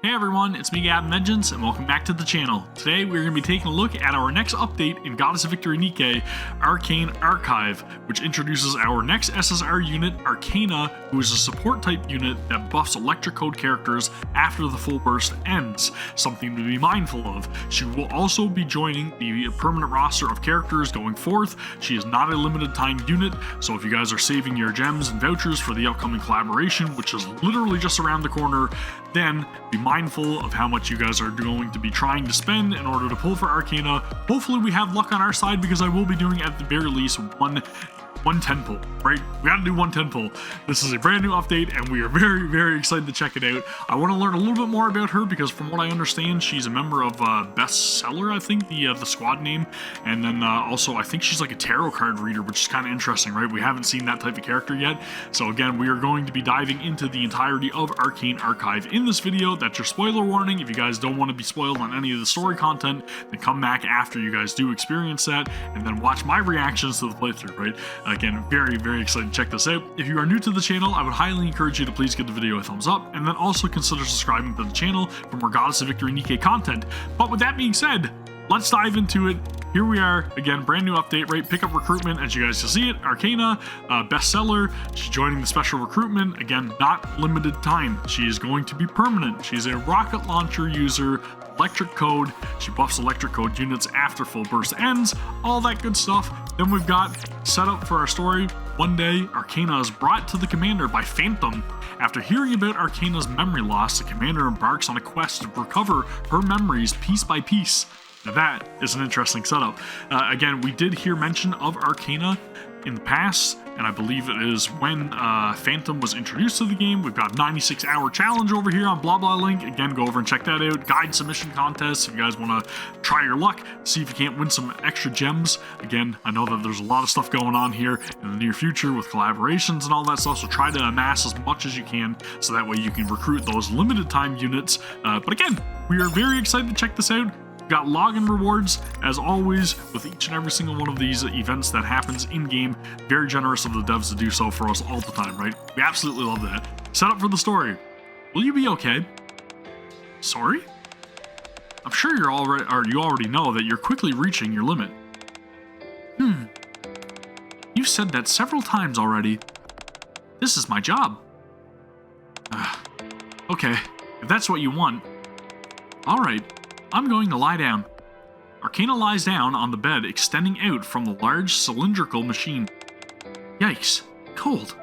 Hey everyone, it's me Gavin and welcome back to the channel. Today we're going to be taking a look at our next update in Goddess of Victory NIKKE, Arcane Archive, which introduces our next SSR unit, Arcana, who is a support type unit that buffs electric code characters after the full burst ends, something to be mindful of. She will also be joining the permanent roster of characters going forth. She is not a limited time unit, so if you guys are saving your gems and vouchers for the upcoming collaboration, which is literally just around the corner, then be mindful of how much you guys are going to be trying to spend in order to pull for Arcana. Hopefully we have luck on our side, because I will be doing at the very least one 10 pull, right? We gotta do one 10 pull. This is a brand new update and we are very, very excited to check it out. I want to learn a little bit more about her because from what I understand, she's a member of Bestseller, I think, the squad name. And then also I think she's like a tarot card reader, which is kind of interesting, right? We haven't seen that type of character yet. So again, we are going to be diving into the entirety of Arcane Archive in this video. That's your spoiler warning. If you guys don't want to be spoiled on any of the story content, then come back after you guys do experience that and then watch my reactions to the playthrough, right? Again, very, very excited to check this out. If you are new to the channel, I would highly encourage you to please give the video a thumbs up, and then also consider subscribing to the channel for more Goddess of Victory NIKKE content. But with that being said, let's dive into it. Here we are, again, brand new update, right? Pick up Recruitment, as you guys can see it. Arcana, Bestseller, she's joining the special Recruitment. Again, not limited time. She is going to be permanent. She's a rocket launcher user, electric code. She buffs electric code units after full burst ends, all that good stuff. Then we've got set up for our story. One day, Arcana is brought to the commander by Phantom. After hearing about Arcana's memory loss, the commander embarks on a quest to recover her memories piece by piece. Now that is an interesting setup. Again, we did hear mention of Arcana in the past, and I believe it is when Phantom was introduced to the game. We've got 96-hour challenge over here on blah blah link. Again, go over and check that out. Guide submission contest if you guys want to try your luck, see if you can't win some extra gems. Again, I know that there's a lot of stuff going on here in the near future with collaborations and all that stuff, so try to amass as much as you can so that way you can recruit those limited time units. But again, we are very excited to check this out. We've got login rewards, as always, with each and every single one of these events that happens in-game. Very generous of the devs to do so for us all the time, right? We absolutely love that. Set up for the story. Will you be okay? Sorry? I'm sure you already know that you're quickly reaching your limit. You've said that several times already. This is my job. Okay, if that's what you want. Alright. I'm going to lie down. Arcana lies down on the bed, extending out from the large cylindrical machine. Yikes, cold.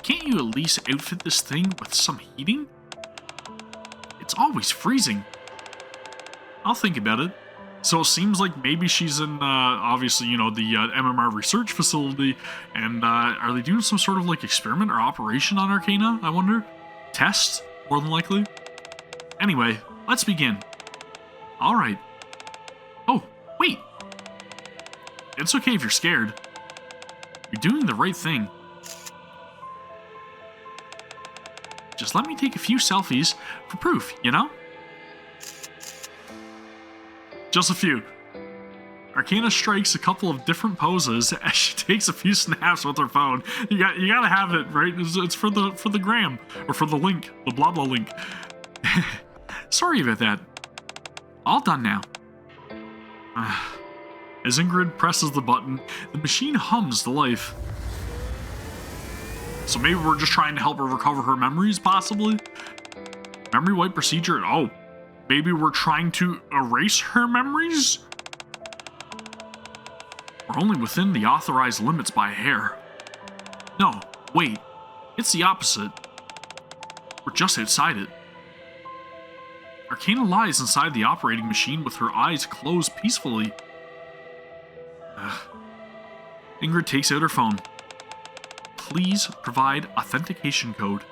Can't you at least outfit this thing with some heating? It's always freezing. I'll think about it. So it seems like maybe she's in, obviously, you know, the MMR research facility, and are they doing some sort of like experiment or operation on Arcana, I wonder? Test, more than likely? Anyway, let's begin. Alright. Oh, wait. It's okay if you're scared. You're doing the right thing. Just let me take a few selfies for proof, you know? Just a few. Arcana strikes a couple of different poses as she takes a few snaps with her phone. You gotta have it, right? It's for the gram, or for the link, the blah blah link. Sorry about that. All done now. As Ingrid presses the button, the machine hums to life. So maybe we're just trying to help her recover her memories, possibly? Memory wipe procedure? Oh, maybe we're trying to erase her memories? We're only within the authorized limits by a hair. No, wait. It's the opposite. We're just outside it. Arcana lies inside the operating machine with her eyes closed peacefully. Ingrid takes out her phone. Please provide authentication code.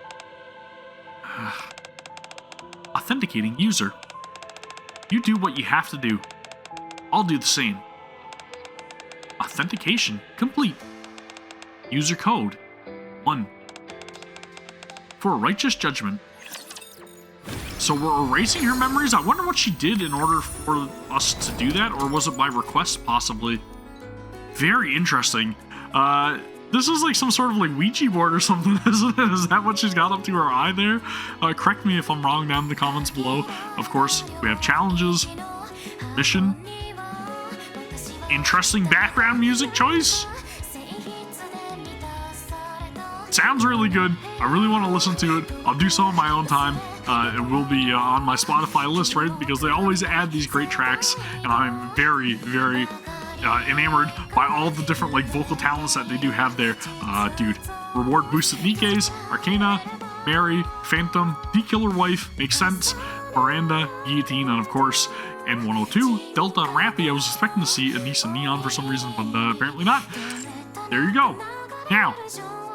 Authenticating user. You do what you have to do. I'll do the same. Authentication complete. User code 1. For a righteous judgment. So we're erasing her memories? I wonder what she did in order for us to do that, or was it by request, possibly? Very interesting. This is like some sort of like Ouija board or something, isn't it? Is that what she's got up to her eye there? Correct me if I'm wrong down in the comments below. Of course, we have challenges, mission, interesting background music choice. Sounds really good. I really want to listen to it. I'll do so on my own time. It will be on my Spotify list, right? Because they always add these great tracks, and I'm very, very enamored by all the different like vocal talents that they do have there. Dude, reward boosted NIKKEs, Arcana, Mary, Phantom, The Killer Wife, makes sense, Miranda, Guillotine, and of course N102, Delta, and Rappy. I was expecting to see Anissa Neon for some reason, but apparently not. There you go. Now,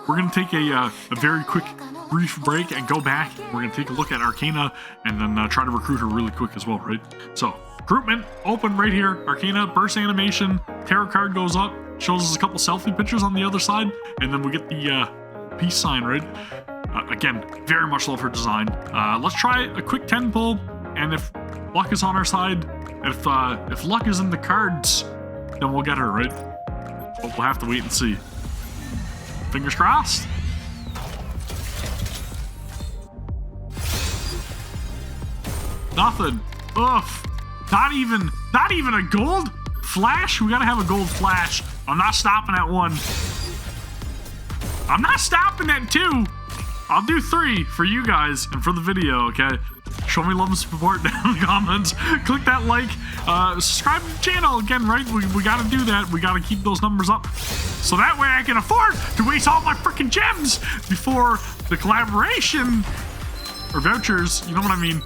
we're going to take a very quick, brief break and go back. We're going to take a look at Arcana and then try to recruit her really quick as well, right? So, recruitment, open right here. Arcana, burst animation, tarot card goes up, shows us a couple selfie pictures on the other side, and then we get the peace sign, right? Again, very much love her design. Let's try a quick 10 pull, and if luck is on our side, if luck is in the cards, then we'll get her, right? But we'll have to wait and see. Fingers crossed. Nothing. Ugh. Not even a gold flash? We gotta have a gold flash. I'm not stopping at 1. I'm not stopping at 2. I'll do 3 for you guys and for the video, okay? Show me love and support down in the comments. Click that like. Subscribe to the channel. Again, right? We gotta do that. We gotta keep those numbers up. So that way I can afford to waste all my freaking gems before the collaboration. Or vouchers, you know what I mean.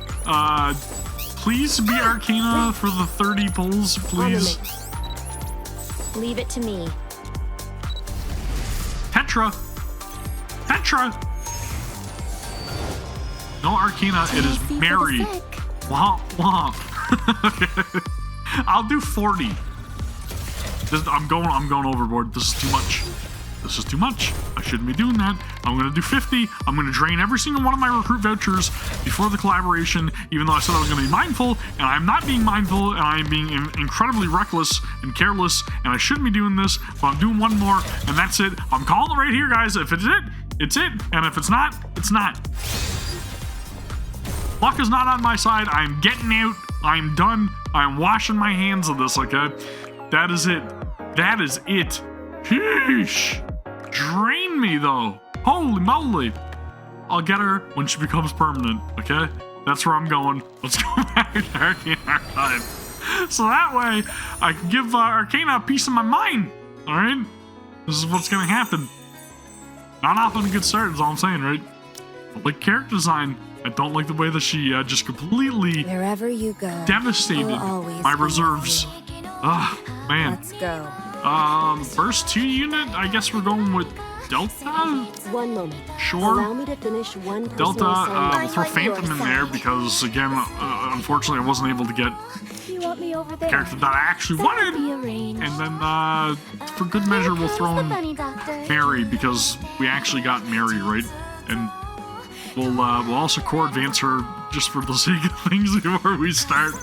Please be Arcana for the 30 pulls, please. Leave it to me. Petra. No Arcana, it is Mary. Womp womp. I'll do 40. I'm going overboard. This is too much. This is too much. I shouldn't be doing that. I'm going to do 50. I'm going to drain every single one of my recruit vouchers before the collaboration, even though I said I was going to be mindful, and I'm not being mindful, and I'm being incredibly reckless and careless, and I shouldn't be doing this, but I'm doing one more, and that's it. I'm calling it right here, guys. If it's it, it's it, and if it's not, it's not. Luck is not on my side. I'm getting out. I'm done. I'm washing my hands of this, okay? That is it. That is it. Sheesh. Drain me, though. Holy moly. I'll get her when she becomes permanent, okay? That's where I'm going. Let's go back to Arcane Archive. So that way, I can give Arcana a piece of my mind, alright? This is what's gonna happen. Not off on a good start, is all I'm saying, right? I like character design. I don't like the way that she just completely Wherever you go, devastated my reserves. Ah, man. Let's go. First 2 unit, I guess we're going with Delta? 1 moment. Sure. Allow me to finish one Delta, we'll throw personal Phantom in there because, again, unfortunately I wasn't able to get You want me over there? character that I actually wanted. And then, for good measure, we'll throw in Mary because we actually got Mary, right? And we'll also core advance her just for the sake of things before we start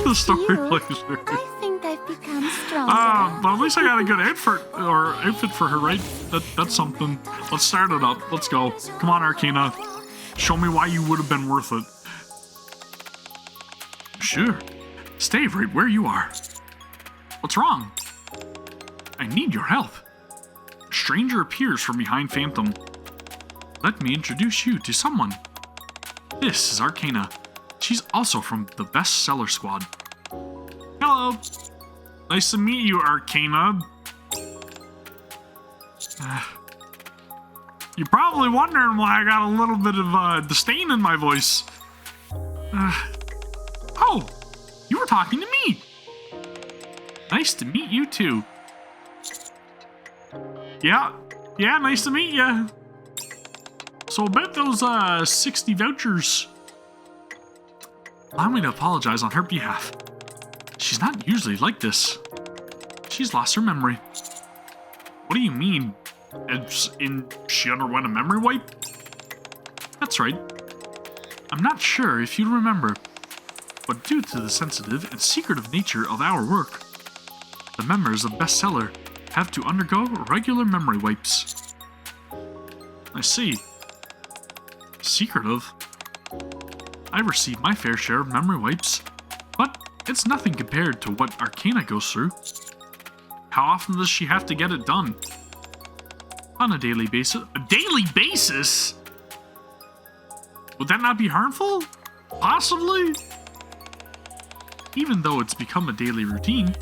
the story playthrough. I think I've become stronger. But at least I got a good outfit for her, right? That's something. Let's start it up. Let's go. Come on, Arcana. Show me why you would have been worth it. Sure. Stay right where you are. What's wrong? I need your help. A stranger appears from behind Phantom. Let me introduce you to someone. This is Arcana. She's also from the bestseller squad. Hello. Nice to meet you, Arcana. You're probably wondering why I got a little bit of disdain in my voice. Oh, you were talking to me. Nice to meet you too. Yeah, nice to meet you. So about those 60 vouchers. Allow me to apologize on her behalf. She's not usually like this. She's lost her memory. What do you mean? She underwent a memory wipe? That's right. I'm not sure if you remember, but due to the sensitive and secretive nature of our work, the members of Bestseller have to undergo regular memory wipes. I see. Secretive? I receive my fair share of memory wipes, but it's nothing compared to what Arcana goes through. How often does she have to get it done? On a daily basis. A daily basis? Would that not be harmful? Possibly? Even though it's become a daily routine,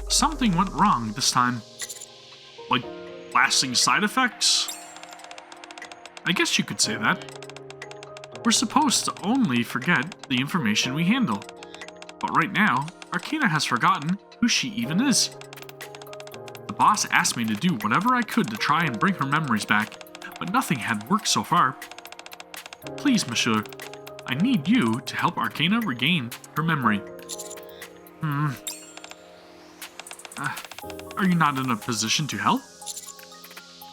something went wrong this time. Like, lasting side effects? I guess you could say that. We're supposed to only forget the information we handle. But right now, Arcana has forgotten who she even is. The boss asked me to do whatever I could to try and bring her memories back, but nothing had worked so far. Please, monsieur, I need you to help Arcana regain her memory. Are you not in a position to help?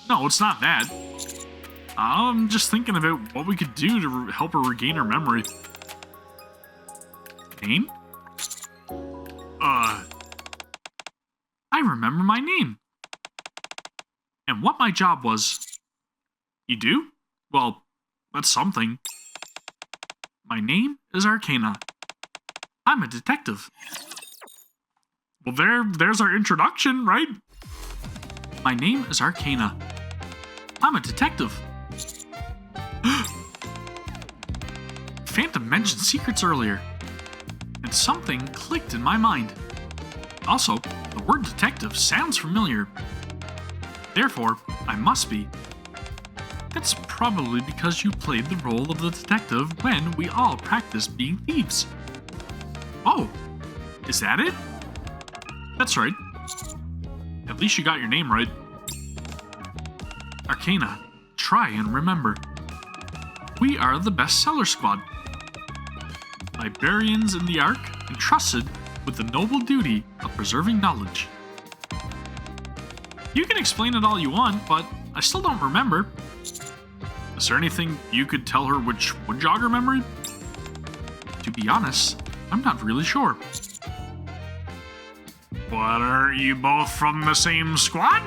No, it's not that. I'm just thinking about what we could do to help her regain her memory. Name? I remember my name. And what my job was. You do? Well, that's something. My name is Arcana. I'm a detective. Well, there's our introduction, right? My name is Arcana. I'm a detective. Phantom mentioned secrets earlier, and something clicked in my mind. Also, the word detective sounds familiar. Therefore, I must be. That's probably because you played the role of the detective when we all practiced being thieves. Oh, is that it? That's right. At least you got your name right. Arcana, try and remember. We are the bestseller squad. Librarians in the Ark, entrusted with the noble duty of preserving knowledge. You can explain it all you want, but I still don't remember. Is there anything you could tell her which would jog her memory? To be honest, I'm not really sure. But aren't you both from the same squad?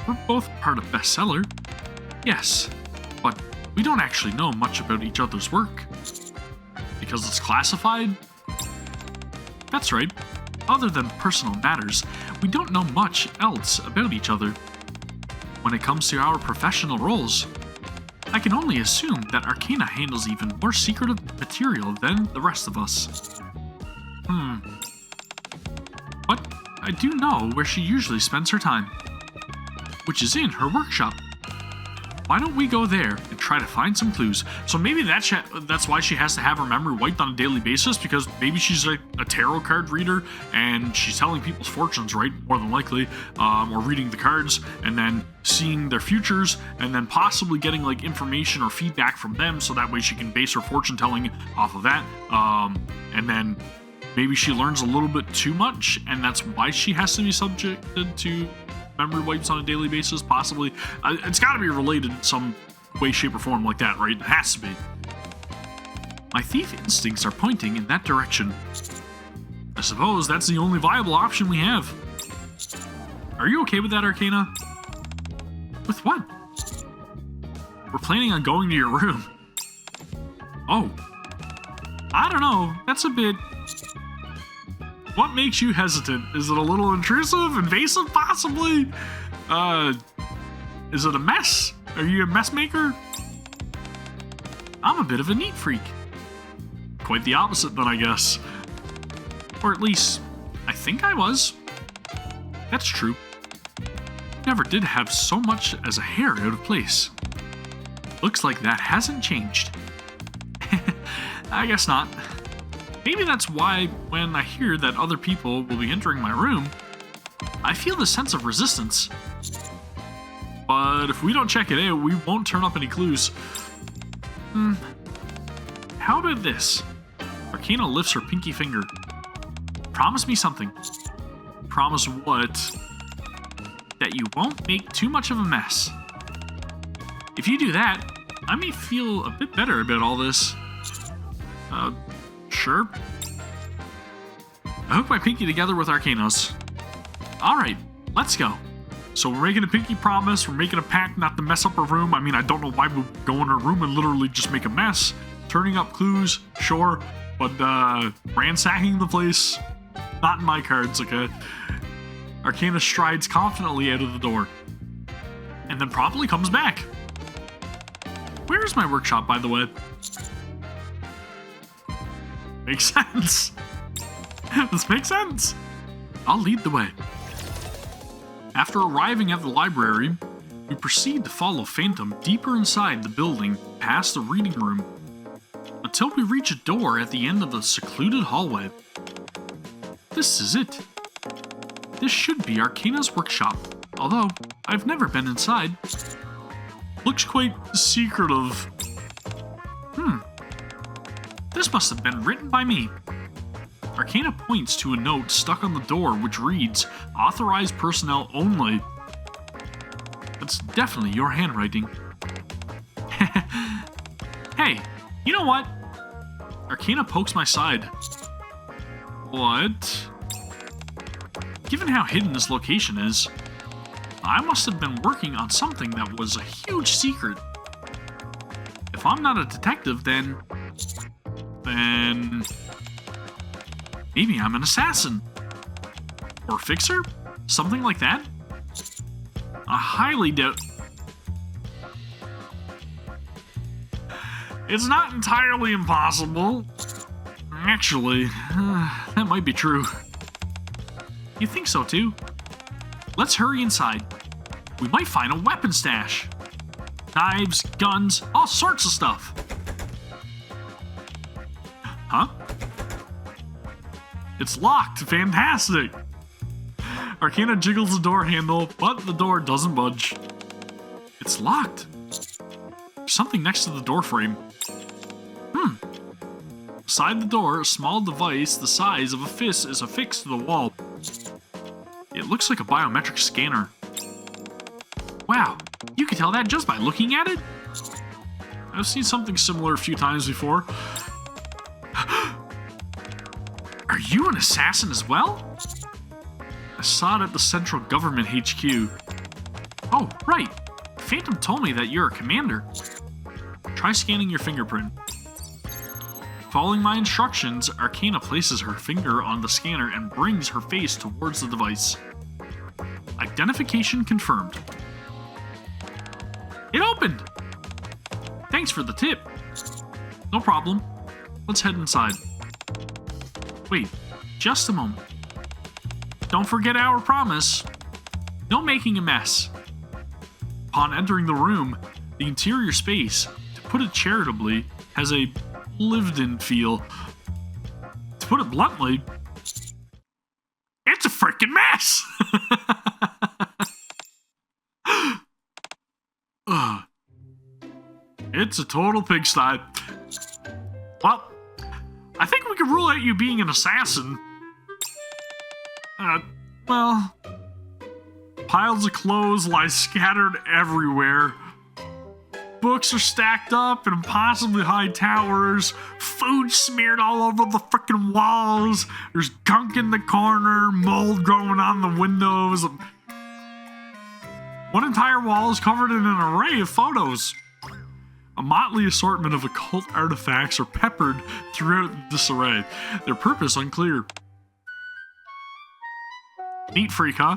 We're both part of Bestseller. Yes, but we don't actually know much about each other's work. Because it's classified? That's right. Other than personal matters, we don't know much else about each other. When it comes to our professional roles, I can only assume that Arcana handles even more secretive material than the rest of us. But I do know where she usually spends her time, which is in her workshop. Why don't we go there and try to find some clues? So maybe that's why she has to have her memory wiped on a daily basis, because maybe she's like a tarot card reader and she's telling people's fortunes, right? More than likely, or reading the cards and then seeing their futures and then possibly getting like information or feedback from them, so that way she can base her fortune telling off of that. And then maybe she learns a little bit too much, and that's why she has to be subjected to memory wipes on a daily basis, possibly. It's got to be related in some way, shape, or form like that, right? It has to be. My thief instincts are pointing in that direction. I suppose that's the only viable option we have. Are you okay with that, Arcana? With what? We're planning on going to your room. Oh. I don't know. That's a bit... What makes you hesitant? Is it a little intrusive, invasive, possibly? Is it a mess? Are you a mess maker? I'm a bit of a neat freak. Quite the opposite then, I guess. Or at least, I think I was. That's true. Never did have so much as a hair out of place. Looks like that hasn't changed. I guess not. Maybe that's why when I hear that other people will be entering my room, I feel the sense of resistance. But if we don't check it out, we won't turn up any clues. How about this? Arcana lifts her pinky finger. Promise me something. Promise what? That you won't make too much of a mess. If you do that, I may feel a bit better about all this. Sure. I hook my pinky together with Arcana's. Alright, let's go. So we're making a pinky promise, we're making a pact not to mess up our room. I mean, I don't know why we go in our room and literally just make a mess. Turning up clues, sure, but ransacking the place, not in my cards, okay? Arcana strides confidently out of the door, and then promptly comes back. Where's my workshop, by the way? Makes sense. This makes sense. I'll lead the way. After arriving at the library, we proceed to follow Phantom deeper inside the building, past the reading room, until we reach a door at the end of the secluded hallway. This is it. This should be Arcana's workshop, although I've never been inside. Looks quite secretive. This must have been written by me. Arcana points to a note stuck on the door which reads, "Authorized personnel only." That's definitely your handwriting. Hey, you know what? Arcana pokes my side. What? Given how hidden this location is, I must have been working on something that was a huge secret. If I'm not a detective, then maybe I'm an assassin. Or fixer? Something like that? I highly doubt. It's not entirely impossible. Actually, that might be true. You think so too? Let's hurry inside. We might find a weapon stash. Knives, guns, all sorts of stuff. Huh? It's locked. Fantastic. Arcana jiggles the door handle, but the door doesn't budge. It's locked. There's something next to the door frame. Beside the door, a small device the size of a fist is affixed to the wall. It looks like a biometric scanner. Wow, you can tell that just by looking at it? I've seen something similar a few times before. Are you an assassin as well? I saw it at the Central Government HQ. Oh, right. Phantom told me that you're a commander. Try scanning your fingerprint. Following my instructions, Arcana places her finger on the scanner and brings her face towards the device. Identification confirmed. It opened! Thanks for the tip. No problem. Let's head inside. Wait, just a moment. Don't forget our promise. No making a mess. Upon entering the room, the interior space, to put it charitably, has a lived-in feel. To put it bluntly, it's a freaking mess! It's a total pigsty. Well, I think we can rule out you being an assassin. Well, piles of clothes lie scattered everywhere. Books are stacked up in impossibly high towers. Food smeared all over the frickin' walls. There's gunk in the corner, mold growing on the windows. One entire wall is covered in an array of photos. A motley assortment of occult artifacts are peppered throughout this array, their purpose unclear. Neat freak, huh?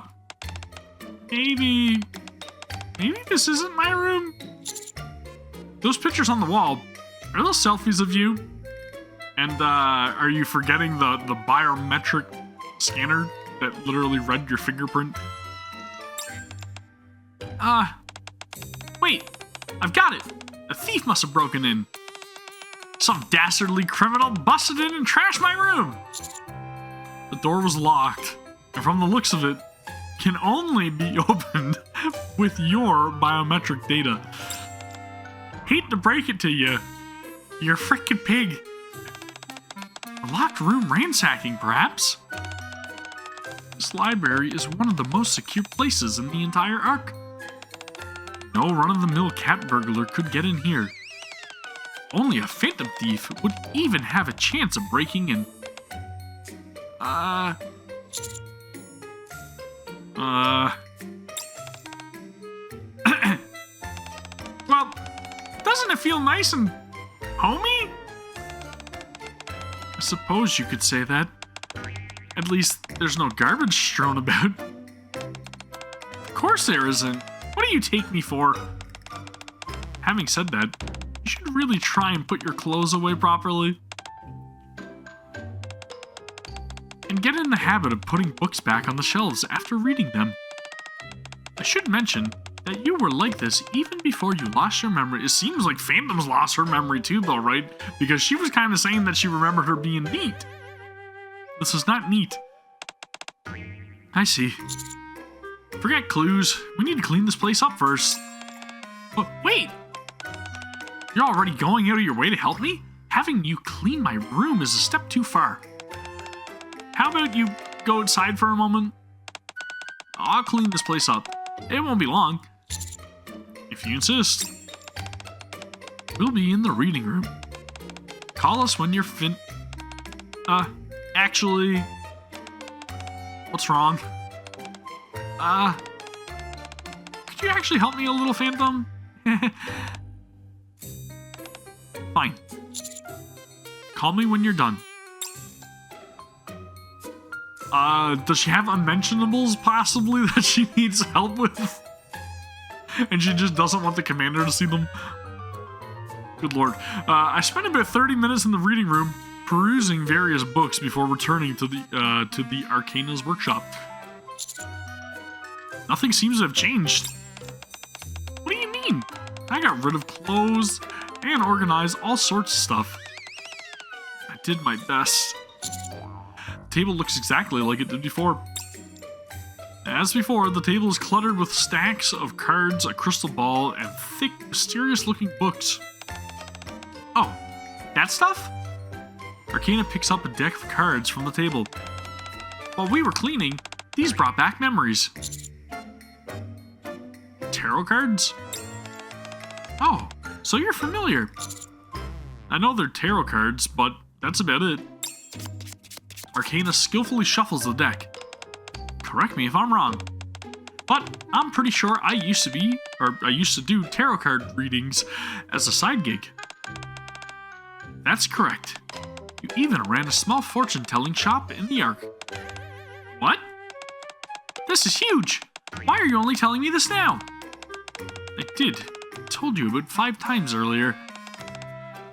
Maybe this isn't my room? Those pictures on the wall, are those selfies of you? And are you forgetting the biometric scanner that literally read your fingerprint? Wait, I've got it. A thief must have broken in. Some dastardly criminal busted in and trashed my room. The door was locked, and from the looks of it, can only be opened with your biometric data. Hate to break it to you, you're a frickin' pig. A locked room ransacking, perhaps? This library is one of the most secure places in the entire Ark. No run-of-the-mill cat burglar could get in here. Only a phantom thief would even have a chance of breaking in. Well, doesn't it feel nice and homey? I suppose you could say that. At least there's no garbage strewn about. Of course there isn't. What do you take me for? Having said that, you should really try and put your clothes away properly. And get in the habit of putting books back on the shelves after reading them. I should mention that you were like this even before you lost your memory. It seems like Phantom's lost her memory too, though, right? Because she was kind of saying that she remembered her being neat. This is not neat. I see. Forget clues. We need to clean this place up first. But wait! You're already going out of your way to help me? Having you clean my room is a step too far. How about you go outside for a moment? I'll clean this place up. It won't be long. If you insist. We'll be in the reading room. Call us when you're actually... What's wrong? Could you actually help me a little, Phantom? Fine. Call me when you're done. Does she have unmentionables, possibly, that she needs help with? And she just doesn't want the commander to see them? Good lord. I spent about 30 minutes in the reading room, perusing various books before returning to the Arcana's workshop. Nothing seems to have changed. What do you mean? I got rid of clothes and organized all sorts of stuff. I did my best. The table looks exactly like it did before. As before, the table is cluttered with stacks of cards, a crystal ball, and thick, mysterious-looking books. Oh, that stuff? Arcana picks up a deck of cards from the table. While we were cleaning, these brought back memories. Tarot cards? Oh, so you're familiar. I know they're tarot cards, but that's about it. Arcana skillfully shuffles the deck. Correct me if I'm wrong, but I'm pretty sure I used to do tarot card readings as a side gig. That's correct. You even ran a small fortune-telling shop in the Ark. What? This is huge! Why are you only telling me this now? I did. I told you about 5 times earlier.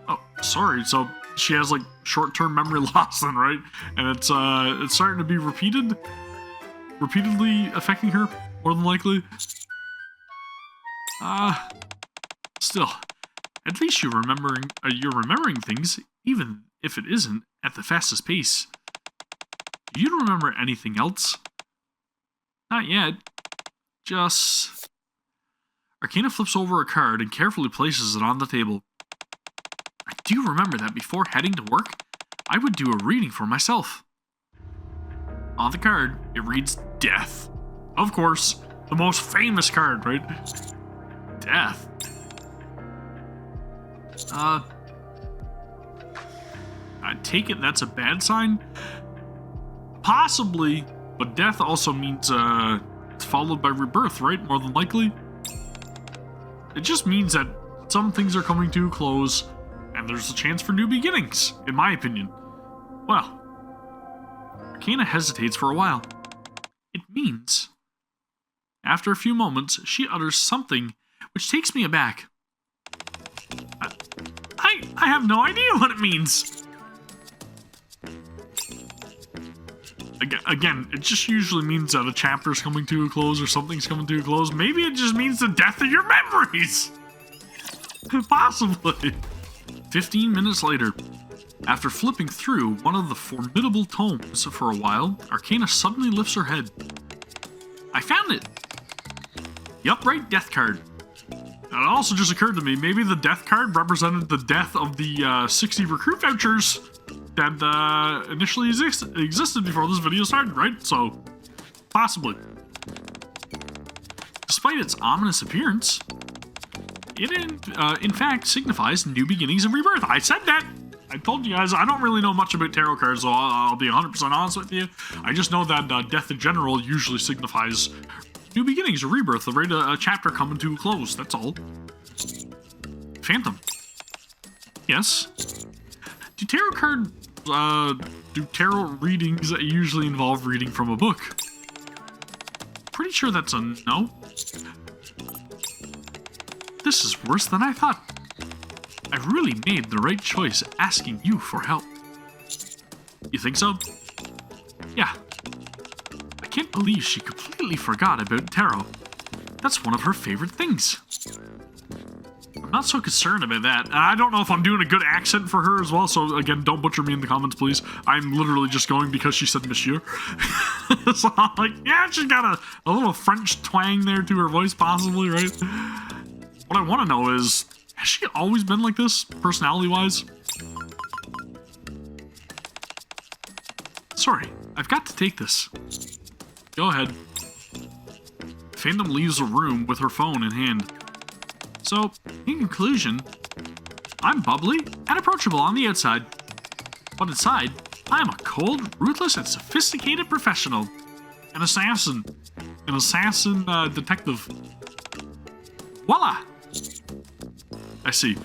Oh, sorry, so she has, like, short-term memory loss then, right? And it's starting to be repeatedly affecting her, more than likely. Still, at least you're remembering things, even if it isn't at the fastest pace. Do you remember anything else? Not yet. Just... Arcana flips over a card and carefully places it on the table. I do remember that before heading to work, I would do a reading for myself. On the card, it reads Death. Of course, the most famous card, right? Death. I take it that's a bad sign? Possibly, but death also means, it's followed by rebirth, right? More than likely. It just means that some things are coming to a close, and there's a chance for new beginnings, in my opinion. Well, Arcana hesitates for a while. It means... After a few moments, she utters something which takes me aback. I have no idea what it means. Again, it just usually means that a chapter's coming to a close or something's coming to a close. Maybe it just means the death of your memories. Possibly. 15 minutes later, after flipping through one of the formidable tomes for a while, Arcana suddenly lifts her head. I found it! The upright death card. It also just occurred to me, maybe the death card represented the death of the 60 recruit vouchers that initially existed before this video started, right? So, possibly. Despite its ominous appearance, it in fact signifies new beginnings and rebirth. I said that! I told you guys, I don't really know much about tarot cards, so I'll be 100% honest with you. I just know that death in general usually signifies new beginnings, a rebirth, a chapter coming to a close, that's all. Phantom. Yes? Do tarot readings usually involve reading from a book? Pretty sure that's a no. This is worse than I thought. I really made the right choice asking you for help. You think so? Yeah. I can't believe she completely forgot about tarot. That's one of her favorite things. I'm not so concerned about that. And I don't know if I'm doing a good accent for her as well, so again, don't butcher me in the comments, please. I'm literally just going because she said monsieur. So I'm like, yeah, she's got a little French twang there to her voice, possibly, right? What I want to know is, has she always been like this, personality-wise? Sorry, I've got to take this. Go ahead. Phantom leaves the room with her phone in hand. So, in conclusion, I'm bubbly and approachable on the outside. But inside, I'm a cold, ruthless, and sophisticated professional. An assassin. An assassin detective. Voila! I see.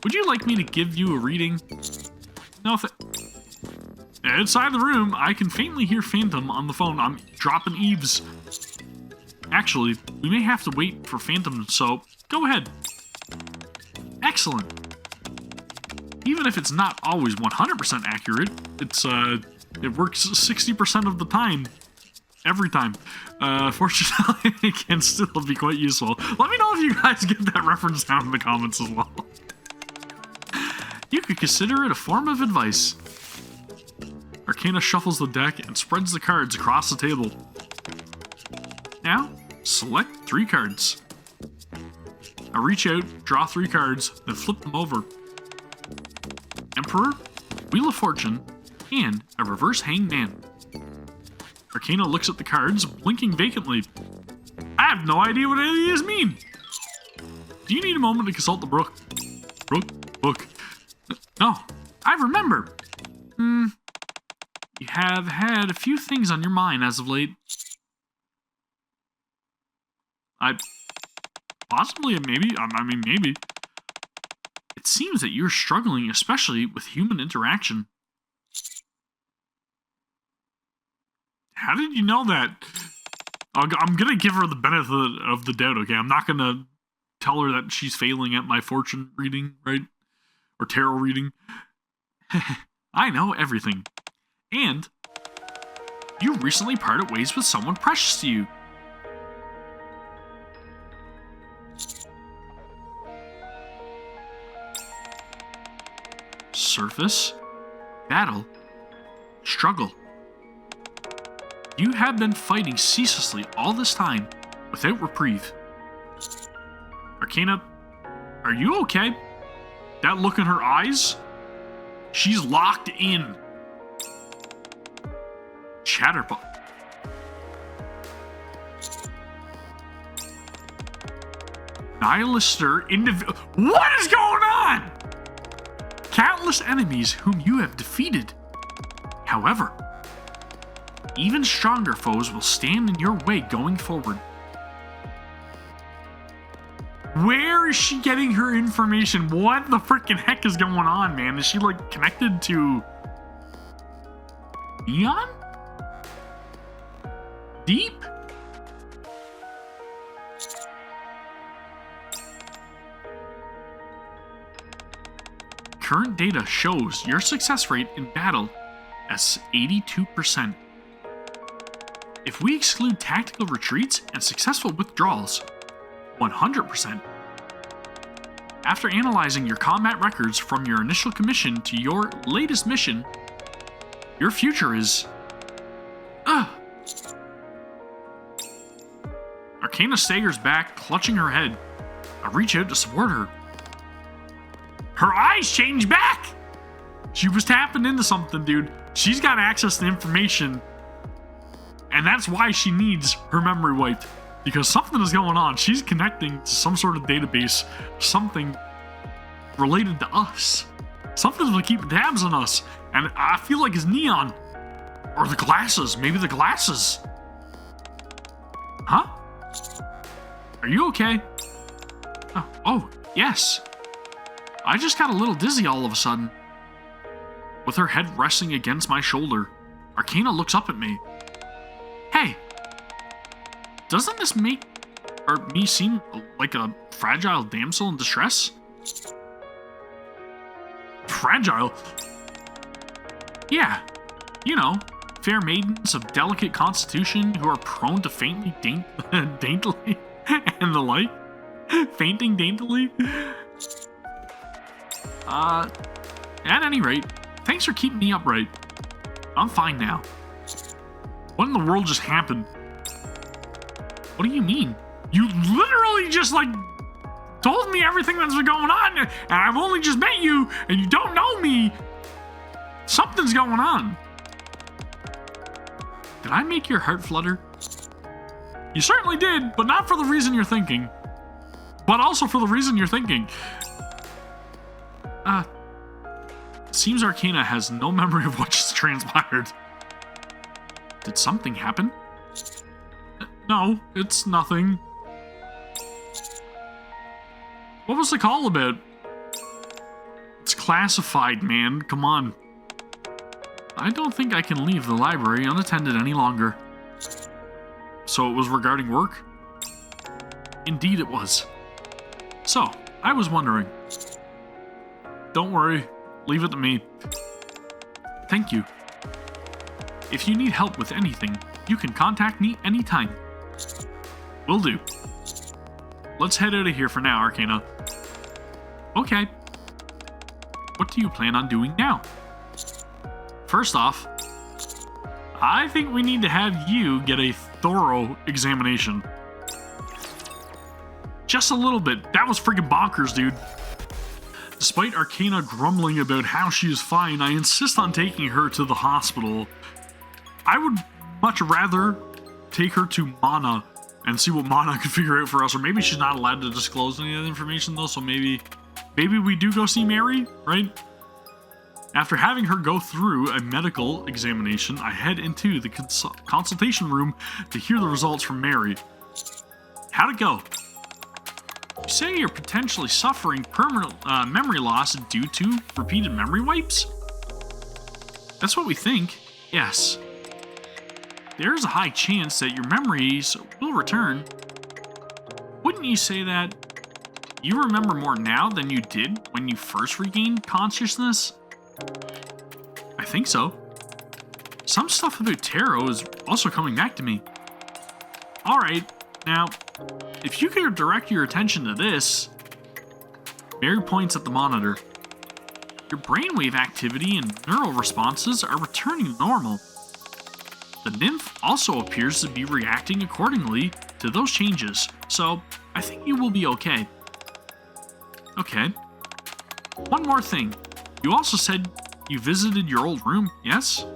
Would you like me to give you a reading? No, inside the room, I can faintly hear Phantom on the phone. I'm dropping eaves. Actually, we may have to wait for Phantom, so go ahead. Excellent. Even if it's not always 100% accurate, it works 60% of the time. Every time. Fortunately, it can still be quite useful. Let me know if you guys get that reference down in the comments as well. You could consider it a form of advice. Arcana shuffles the deck and spreads the cards across the table. Now, select 3 cards. I reach out, draw 3 cards, then flip them over. Emperor, Wheel of Fortune, and a reverse Hanged Man. Arcana looks at the cards, blinking vacantly. I have no idea what any of these mean. Do you need a moment to consult the book? Book. No, I remember. You have had a few things on your mind as of late. Maybe. It seems that you're struggling, especially with human interaction. How did you know that? I'm gonna give her the benefit of the doubt, okay? I'm not gonna tell her that she's failing at my fortune reading, right? Or tarot reading. I know everything. And you recently parted ways with someone precious to you. Surface, battle, struggle. You have been fighting ceaselessly all this time, without reprieve. Arcana, are you okay? That look in her eyes? She's locked in. Chatterbox. Nihilister individual. What is going on? Countless enemies whom you have defeated. However, even stronger foes will stand in your way going forward. Where is she getting her information? What the freaking heck is going on, man? Is she like connected to Neon? Deep? Current data shows your success rate in battle as 82%. If we exclude tactical retreats and successful withdrawals, 100%. After analyzing your combat records from your initial commission to your latest mission, your future is... Arcana staggers back, clutching her head. I reach out to support her. Her eyes change back! She was tapping into something, dude. She's got access to information. And that's why she needs her memory wiped. Because something is going on. She's connecting to some sort of database. Something related to us. Something's been keeping tabs on us, and I feel like it's neon. Or the glasses. Maybe the glasses. Huh? Are you okay? Oh, yes. I just got a little dizzy all of a sudden. With her head resting against my shoulder, Arcana looks up at me. Hey, doesn't this make me seem like a fragile damsel in distress? Fragile? Yeah, you know, fair maidens of delicate constitution who are prone to fainting daintily and the like. Fainting daintily? At any rate, thanks for keeping me upright. I'm fine now. What in the world just happened? What do you mean? You literally just, like, told me everything that's been going on, and I've only just met you, and you don't know me. Something's going on. Did I make your heart flutter? You certainly did, but not for the reason you're thinking. But also for the reason you're thinking. Seems Arcana has no memory of what just transpired. Did something happen? No, it's nothing. What was the call about? It's classified, man. Come on. I don't think I can leave the library unattended any longer. So it was regarding work? Indeed it was. So, I was wondering. Don't worry. Leave it to me. Thank you. If you need help with anything, you can contact me anytime. Will do. Let's head out of here for now, Arcana. Okay. What do you plan on doing now? First off, I think we need to have you get a thorough examination. Just a little bit. That was freaking bonkers, dude. Despite Arcana grumbling about how she is fine, I insist on taking her to the hospital. I would much rather take her to Mana and see what Mana can figure out for us. Or maybe she's not allowed to disclose any of that information, though, so maybe we do go see Mary, right? After having her go through a medical examination, I head into the consultation room to hear the results from Mary. How'd it go? You say you're potentially suffering permanent memory loss due to repeated memory wipes? That's what we think, yes. There's a high chance that your memories will return. Wouldn't you say that you remember more now than you did when you first regained consciousness? I think so. Some stuff about tarot is also coming back to me. Alright, now, if you could direct your attention to this. Mary points at the monitor. Your brainwave activity and neural responses are returning to normal. The nymph also appears to be reacting accordingly to those changes, so I think you will be okay. Okay. One more thing. You also said you visited your old room, yes?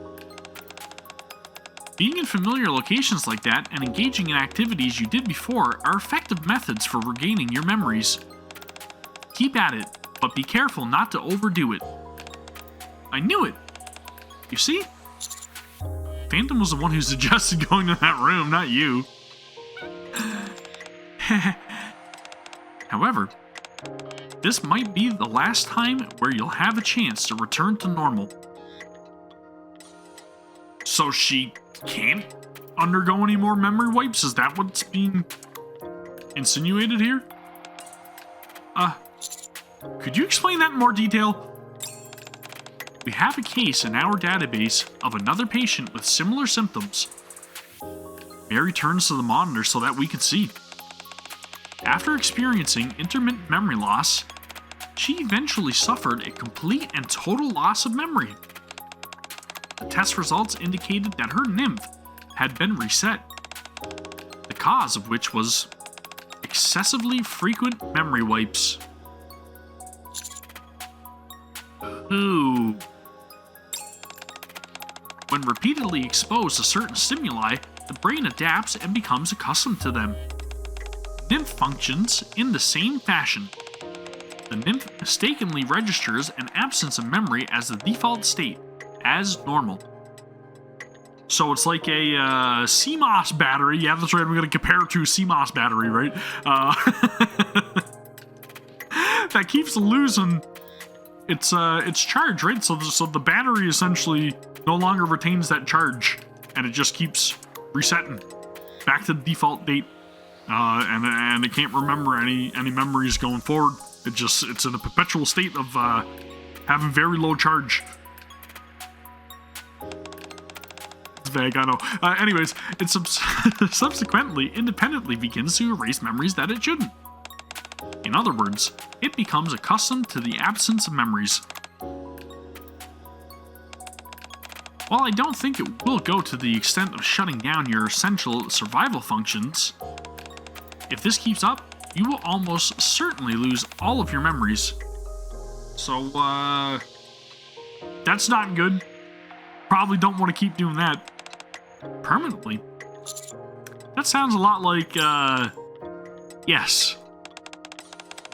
Being in familiar locations like that and engaging in activities you did before are effective methods for regaining your memories. Keep at it, but be careful not to overdo it. I knew it! You see? Phantom was the one who suggested going to that room, not you. However, this might be the last time where you'll have a chance to return to normal. So she can't undergo any more memory wipes? Is that what's being insinuated here? Could you explain that in more detail? We have a case in our database of another patient with similar symptoms. Mary turns to the monitor so that we can see. After experiencing intermittent memory loss, she eventually suffered a complete and total loss of memory. The test results indicated that her nymph had been reset, the cause of which was excessively frequent memory wipes. Ooh. When repeatedly exposed to certain stimuli, the brain adapts and becomes accustomed to them. Nymph functions in the same fashion. The nymph mistakenly registers an absence of memory as the default state, as normal. So it's like a CMOS battery. Yeah, that's right. I'm going to compare it to a CMOS battery, right? That keeps losing its charge, right? So the battery essentially no longer retains that charge, and it just keeps resetting back to the default date, and it can't remember any memories going forward. It's in a perpetual state of having very low charge. It's vague, I know. Anyways, it subsequently independently begins to erase memories that it shouldn't. In other words, it becomes accustomed to the absence of memories. While I don't think it will go to the extent of shutting down your essential survival functions, if this keeps up, you will almost certainly lose all of your memories. So, that's not good. Probably don't want to keep doing that permanently. That sounds a lot like, yes.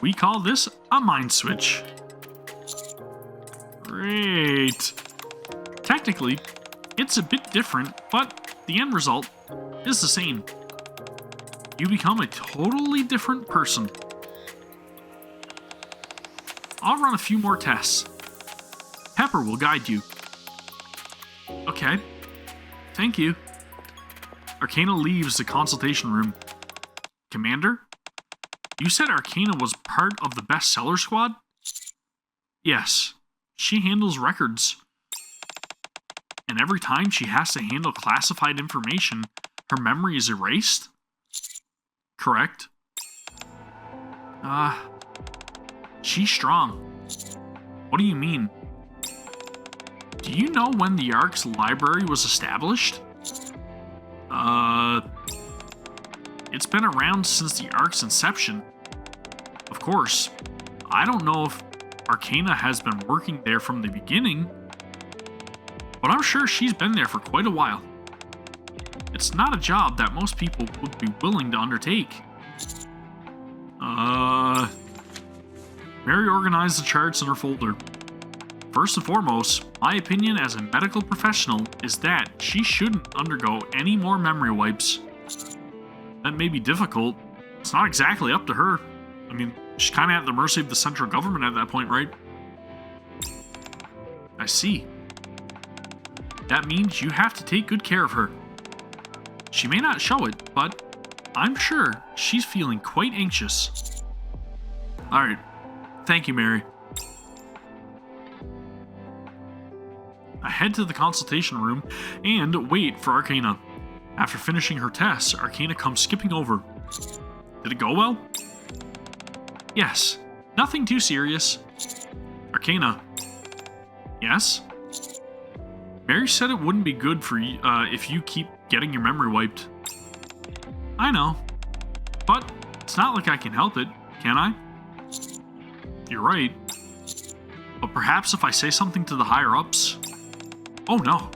We call this a mind switch. Great. Technically, it's a bit different, but the end result is the same. You become a totally different person. I'll run a few more tests. Pepper will guide you. Okay. Thank you. Arcana leaves the consultation room. Commander? You said Arcana was part of the bestseller squad? Yes. She handles records. And every time she has to handle classified information, her memory is erased? Correct. She's strong. What do you mean? Do you know when the Ark's library was established? It's been around since the Ark's inception. Of course, I don't know if Arcana has been working there from the beginning, but I'm sure she's been there for quite a while. It's not a job that most people would be willing to undertake. Mary organized the charts in her folder. First and foremost, my opinion as a medical professional is that she shouldn't undergo any more memory wipes. That may be difficult. It's not exactly up to her. I mean, she's kind of at the mercy of the central government at that point, right? I see. That means you have to take good care of her. She may not show it, but I'm sure she's feeling quite anxious. Alright. Thank you, Mary. I head to the consultation room and wait for Arcana. After finishing her tests, Arcana comes skipping over. Did it go well? Yes. Nothing too serious. Arcana. Yes? Mary said it wouldn't be good for you if you keep getting your memory wiped. I know. But it's not like I can help it, can I? You're right. But perhaps if I say something to the higher-ups... Oh no.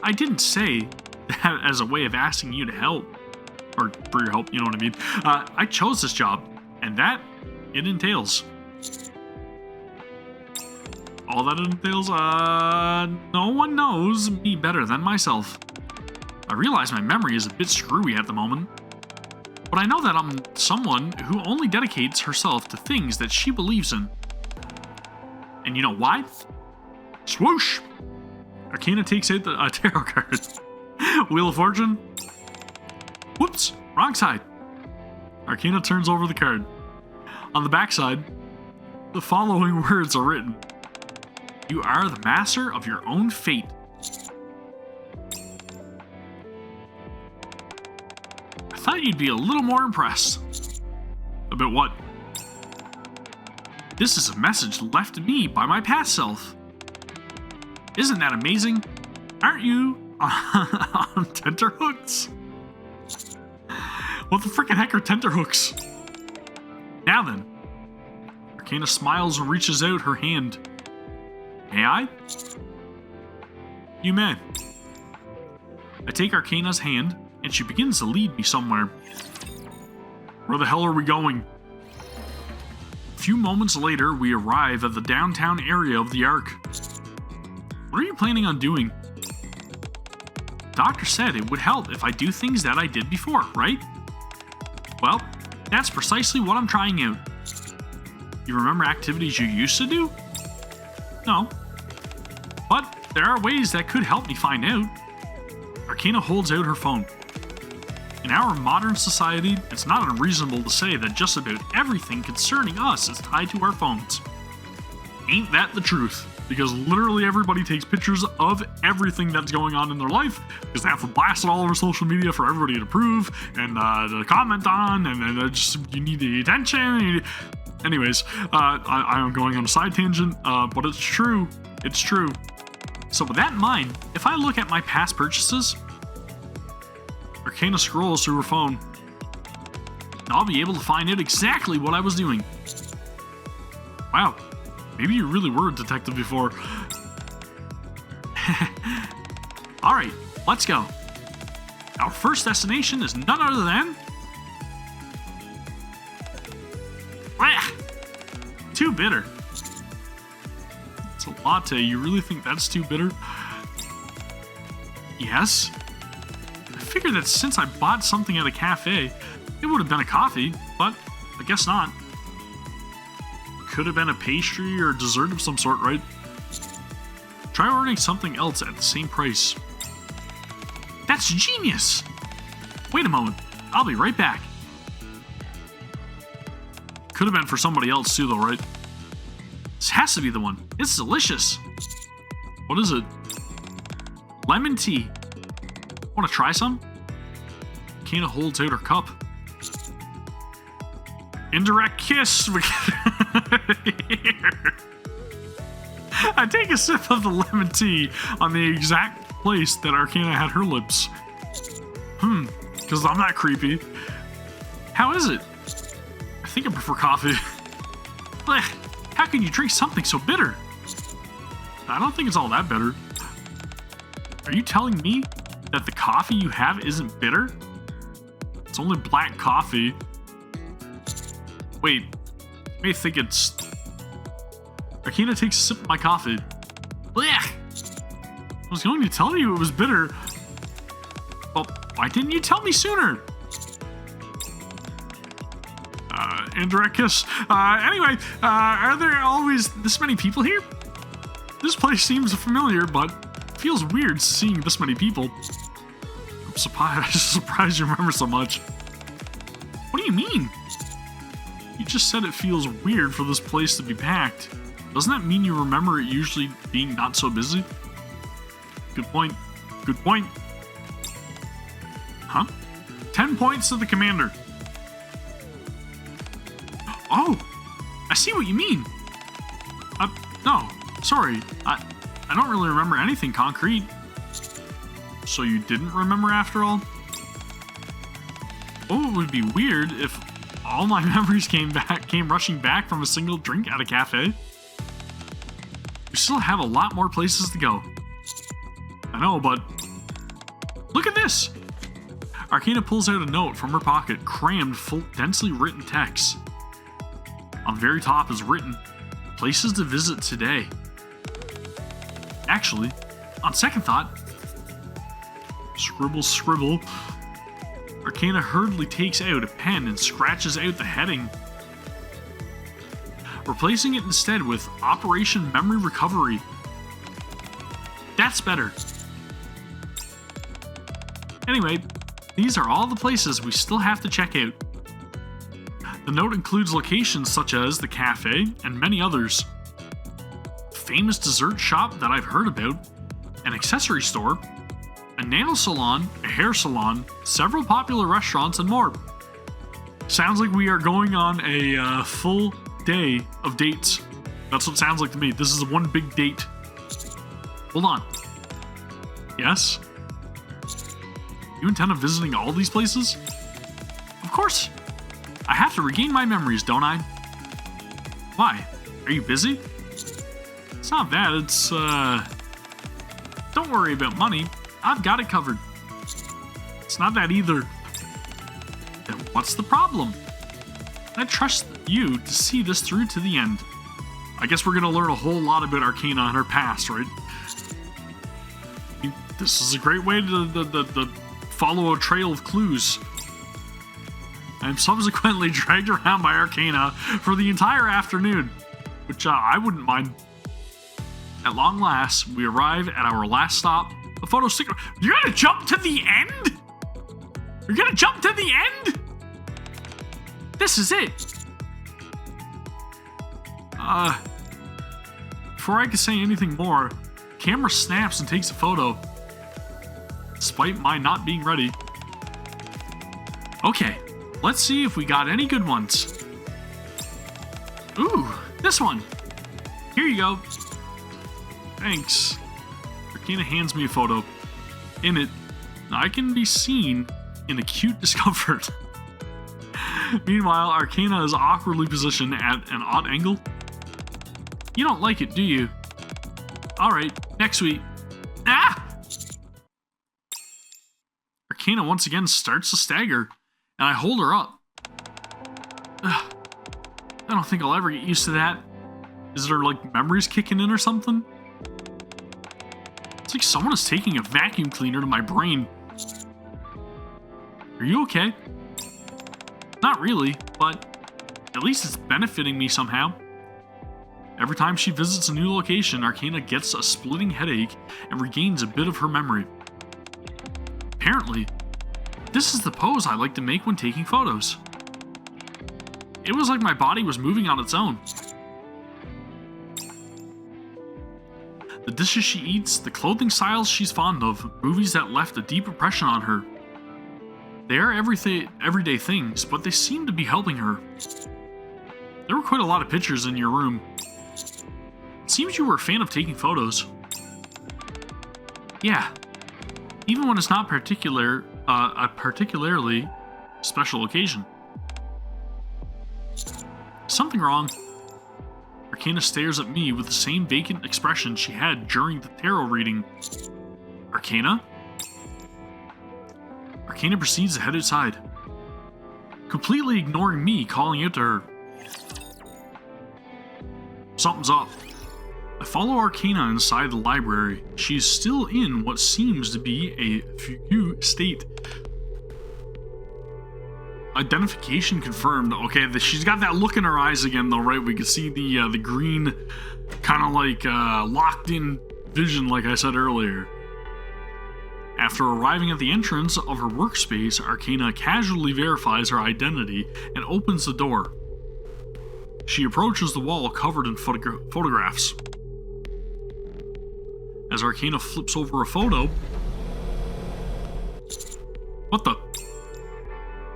I didn't say that as a way of asking you to help. Or for your help, you know what I mean. I chose this job, and that it entails. All that it entails, no one knows me better than myself. I realize my memory is a bit screwy at the moment, but I know that I'm someone who only dedicates herself to things that she believes in. And you know why? Swoosh! Arcana takes out the tarot card. Wheel of Fortune. Whoops, wrong side. Arcana turns over the card. On the back side, the following words are written. You are the master of your own fate. I thought you'd be a little more impressed. About what? This is a message left to me by my past self. Isn't that amazing? Aren't you on tenterhooks? What the frickin' heck are tenterhooks? Now then. Arcana smiles and reaches out her hand. May I? You may. I take Arcana's hand, and she begins to lead me somewhere. Where the hell are we going? few moments later, we arrive at the downtown area of the Ark. What are you planning on doing? Doctor said it would help if I do things that I did before, right? Well, that's precisely what I'm trying out. You remember activities you used to do? No. But there are ways that could help me find out. Arcana holds out her phone. In our modern society, it's not unreasonable to say that just about everything concerning us is tied to our phones. Ain't that the truth? Because literally everybody takes pictures of everything that's going on in their life because they have to blast it all over social media for everybody to prove and to comment on, and just you need the attention. Anyways, I'm going on a side tangent, but it's true. It's true. So with that in mind, if I look at my past purchases, Arcana scrolls through her phone, and I'll be able to find out exactly what I was doing. Wow, maybe you really were a detective before. Alright, let's go. Our first destination is none other than... Too bitter. It's a latte. You really think that's too bitter? Yes. I figured that since I bought something at a cafe, it would have been a coffee, but I guess not. Could have been a pastry or dessert of some sort, right? Try ordering something else at the same price. That's genius! Wait a moment. I'll be right back. Could have been for somebody else too, though, right? This has to be the one. It's delicious. What is it? Lemon tea. Want to try some? Arcana holds out her cup. Indirect kiss. I take a sip of the lemon tea on the exact place that Arcana had her lips. Because I'm not creepy. How is it? I think I prefer coffee. How can you drink something so bitter? I don't think it's all that bitter. Are you telling me that the coffee you have isn't bitter? It's only black coffee. Wait, I think it's... Arcana takes a sip of my coffee. Blech! I was going to tell you it was bitter. Well, why didn't you tell me sooner? Indirect kiss. Anyway, are there always this many people here? This place seems familiar, but feels weird seeing this many people. I'm surprised you remember so much. What do you mean? You just said it feels weird for this place to be packed. Doesn't that mean you remember it usually being not so busy? Good point. Good point. Huh? 10 points to the commander. Oh, I see what you mean. No, sorry. I don't really remember anything concrete. So you didn't remember after all? Oh, it would be weird if all my memories came rushing back from a single drink at a cafe. We still have a lot more places to go. I know, but look at this. Arcana pulls out a note from her pocket, crammed full densely written text. On the very top is written, places to visit today. Actually, on second thought, scribble, scribble, Arcana hurriedly takes out a pen and scratches out the heading, replacing it instead with Operation Memory Recovery. That's better. Anyway, these are all the places we still have to check out. The note includes locations such as the cafe and many others. A famous dessert shop that I've heard about, an accessory store, a nail salon, a hair salon, several popular restaurants, and more. Sounds like we are going on a full day of dates. That's what it sounds like to me. This is one big date. Hold on. Yes? You intend on visiting all these places? Of course. I have to regain my memories, don't I? Why? Are you busy? It's not that, it's, Don't worry about money. I've got it covered. It's not that either. Then what's the problem? I I trust you to see this through to the end. I guess we're gonna learn a whole lot about Arcana and her past, right? I mean, this is a great way to follow a trail of clues. I'm subsequently dragged around by Arcana for the entire afternoon, which I wouldn't mind. At long last, we arrive at our last stop, a photo sticker. You're gonna jump to the end? You're gonna jump to the end? This is it. Before I can say anything more, camera snaps and takes a photo, despite my not being ready. Okay, let's see if we got any good ones. Ooh, this one. Here you go. Thanks. Arcana hands me a photo. In it, I can be seen in acute discomfort. Meanwhile, Arcana is awkwardly positioned at an odd angle. You don't like it, do you? Alright, next week. Ah! Arcana once again starts to stagger, and I hold her up. Ugh. I don't think I'll ever get used to that. Is there like memories kicking in or something? It's like someone is taking a vacuum cleaner to my brain. Are you okay? Not really, but at least it's benefiting me somehow. Every time she visits a new location, Arcana gets a splitting headache and regains a bit of her memory. Apparently, this is the pose I like to make when taking photos. It was like my body was moving on its own. The dishes she eats, the clothing styles she's fond of, movies that left a deep impression on her. They are everyday things, but they seem to be helping her. There were quite a lot of pictures in your room. It seems you were a fan of taking photos. Yeah, even when it's not a particularly special occasion. Something wrong. Arcana stares at me with the same vacant expression she had during the tarot reading. Arcana? Arcana proceeds to head outside, completely ignoring me calling out to her. Something's up. I follow Arcana inside the library. She is still in what seems to be a fugue state. Identification confirmed. Okay, she's got that look in her eyes again, though, right? We can see the green, kind of like locked-in vision, like I said earlier. After arriving at the entrance of her workspace, Arcana casually verifies her identity and opens the door. She approaches the wall covered in photographs. As Arcana flips over a photo... What the...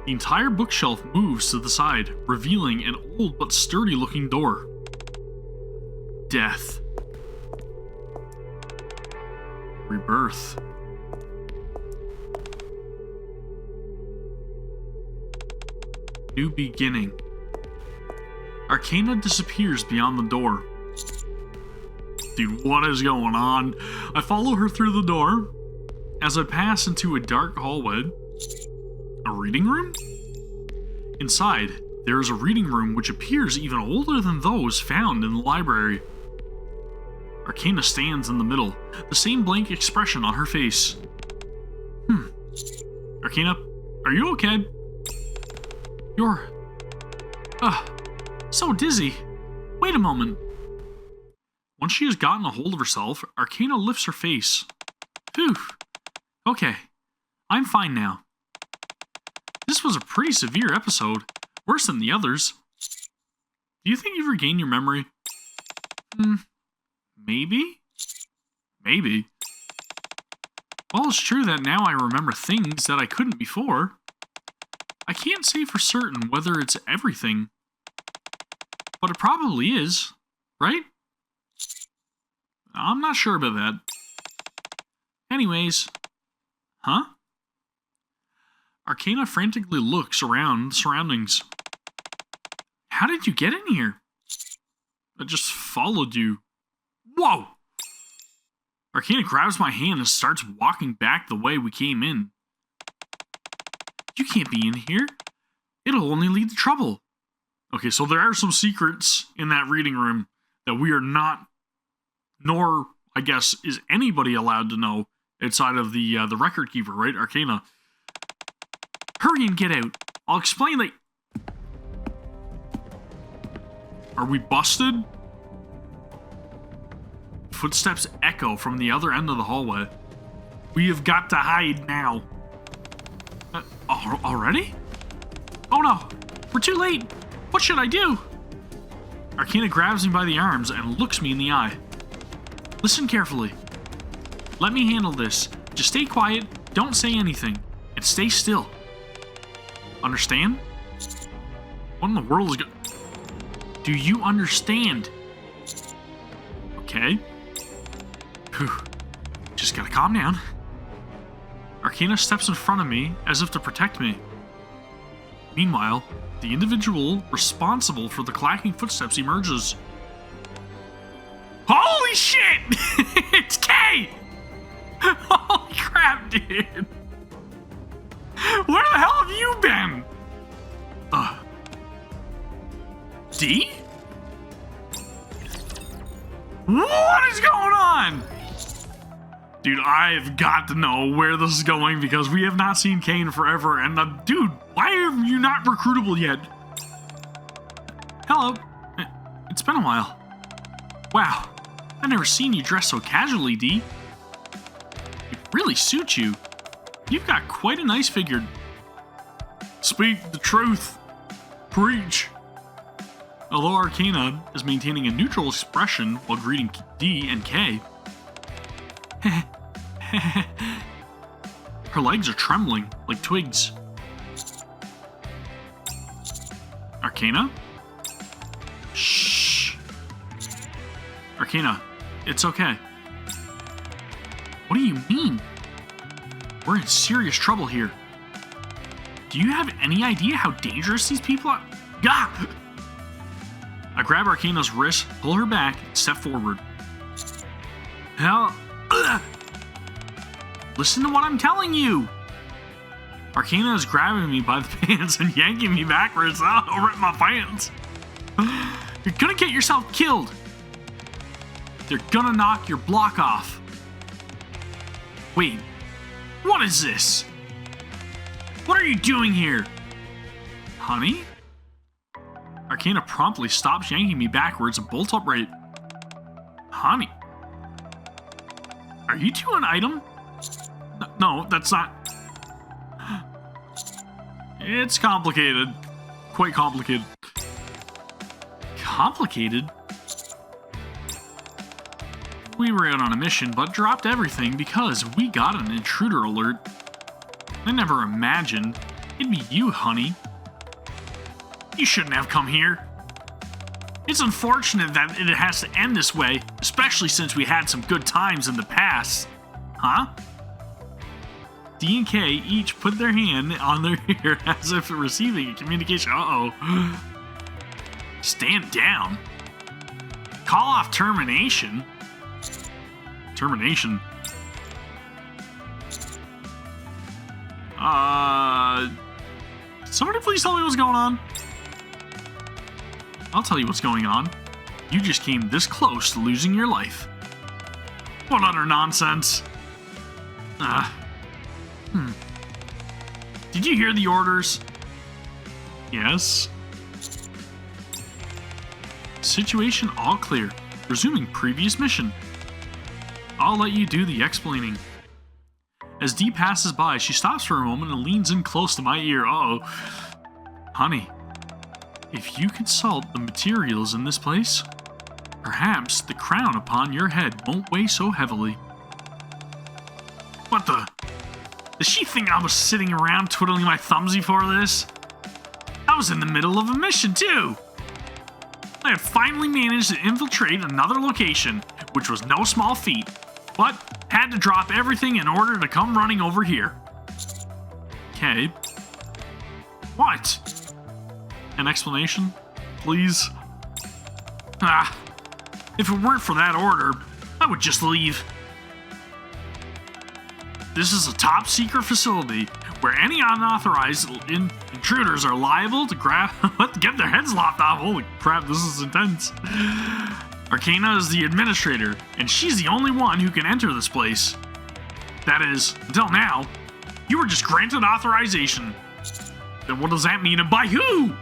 The entire bookshelf moves to the side, revealing an old but sturdy-looking door. Death. Rebirth. New beginning. Arcana disappears beyond the door. Dude, what is going on? I follow her through the door. As I pass into a dark hallway. A reading room? Inside, there is a reading room which appears even older than those found in the library. Arcana stands in the middle, the same blank expression on her face. Arcana, are you okay? You're... so dizzy. Wait a moment. Once she has gotten a hold of herself, Arcana lifts her face. Phew. Okay. I'm fine now. This was a pretty severe episode. Worse than the others. Do you think you've regained your memory? Maybe? Maybe. Well, it's true that now I remember things that I couldn't before. I can't say for certain whether it's everything. But it probably is, right? I'm not sure about that. Anyways. Huh? Arcana frantically looks around the surroundings. How did you get in here? I just followed you. Whoa! Arcana grabs my hand and starts walking back the way we came in. You can't be in here. It'll only lead to trouble. Okay, so there are some secrets in that reading room that we are not, nor, I guess, is anybody allowed to know outside of the record keeper, right? Arcana. Hurry and get out. I'll explain later. Are we busted? Footsteps echo from the other end of the hallway. We have got to hide now. Already? Oh no, we're too late. What should I do? Arcana grabs me by the arms and looks me in the eye. Listen carefully. Let me handle this. Just stay quiet, don't say anything, and stay still. Understand? What in the world is Do you understand? Okay. Whew. Just gotta calm down. Arcana steps in front of me as if to protect me. Meanwhile, the individual responsible for the clacking footsteps emerges. Holy shit! It's Kay! Holy crap, dude! Where the hell have you been? D? What is going on? Dude, I've got to know where this is going because we have not seen Kay in forever. And dude, why are you not recruitable yet? Hello. It's been a while. Wow, I've never seen you dressed so casually, D. It really suits you. You've got quite a nice figure. Speak the truth. Preach. Although Arcana is maintaining a neutral expression while greeting D and K, her legs are trembling like twigs. Arcana? Shh. Arcana, it's okay. What do you mean? We're in serious trouble here. Do you have any idea how dangerous these people are? Gah! I grab Arcana's wrist, pull her back, and step forward. Hell. Ugh. Listen to what I'm telling you! Arcana is grabbing me by the pants and yanking me backwards. I'll rip my pants. You're gonna get yourself killed. They're gonna knock your block off. Wait, what is this? What are you doing here? Honey? Arcana promptly stops yanking me backwards and bolts upright. Honey? Are you two an item? No, that's not. It's complicated. Quite complicated. Complicated? We were out on a mission, but dropped everything because we got an intruder alert. I never imagined it'd be you, honey. You shouldn't have come here. It's unfortunate that it has to end this way, especially since we had some good times in the past. Huh? D and K each put their hand on their ear as if receiving a communication. Uh-oh. Stand down. Call off termination. Termination? Somebody please tell me what's going on? I'll tell you what's going on. You just came this close to losing your life. What utter nonsense. Did you hear the orders? Yes. Situation all clear. Resuming previous mission. I'll let you do the explaining. As Dee passes by, she stops for a moment and leans in close to my ear. Uh-oh. Honey, if you consult the materials in this place, perhaps the crown upon your head won't weigh so heavily. What the? Does she think I was sitting around twiddling my thumbsy for this? I was in the middle of a mission, too. I had finally managed to infiltrate another location, which was no small feat, but had to drop everything in order to come running over here. Okay. What? An explanation, please? If it weren't for that order, I would just leave. This is a top secret facility where any unauthorized intruders are liable to get their heads lopped off. Holy crap, this is intense. Arcana is the administrator, and she's the only one who can enter this place. That is, until now, you were just granted authorization. Then what does that mean, and by who?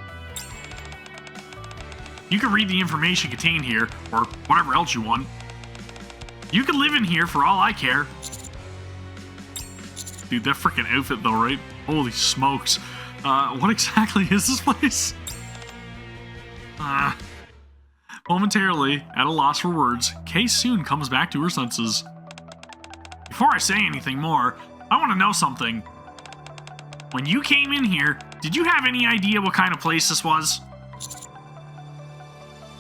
You can read the information contained here, or whatever else you want. You can live in here for all I care. Dude, that freaking outfit though, right? Holy smokes. What exactly is this place? Momentarily, at a loss for words, Kay soon comes back to her senses. Before I say anything more, I want to know something. When you came in here, did you have any idea what kind of place this was?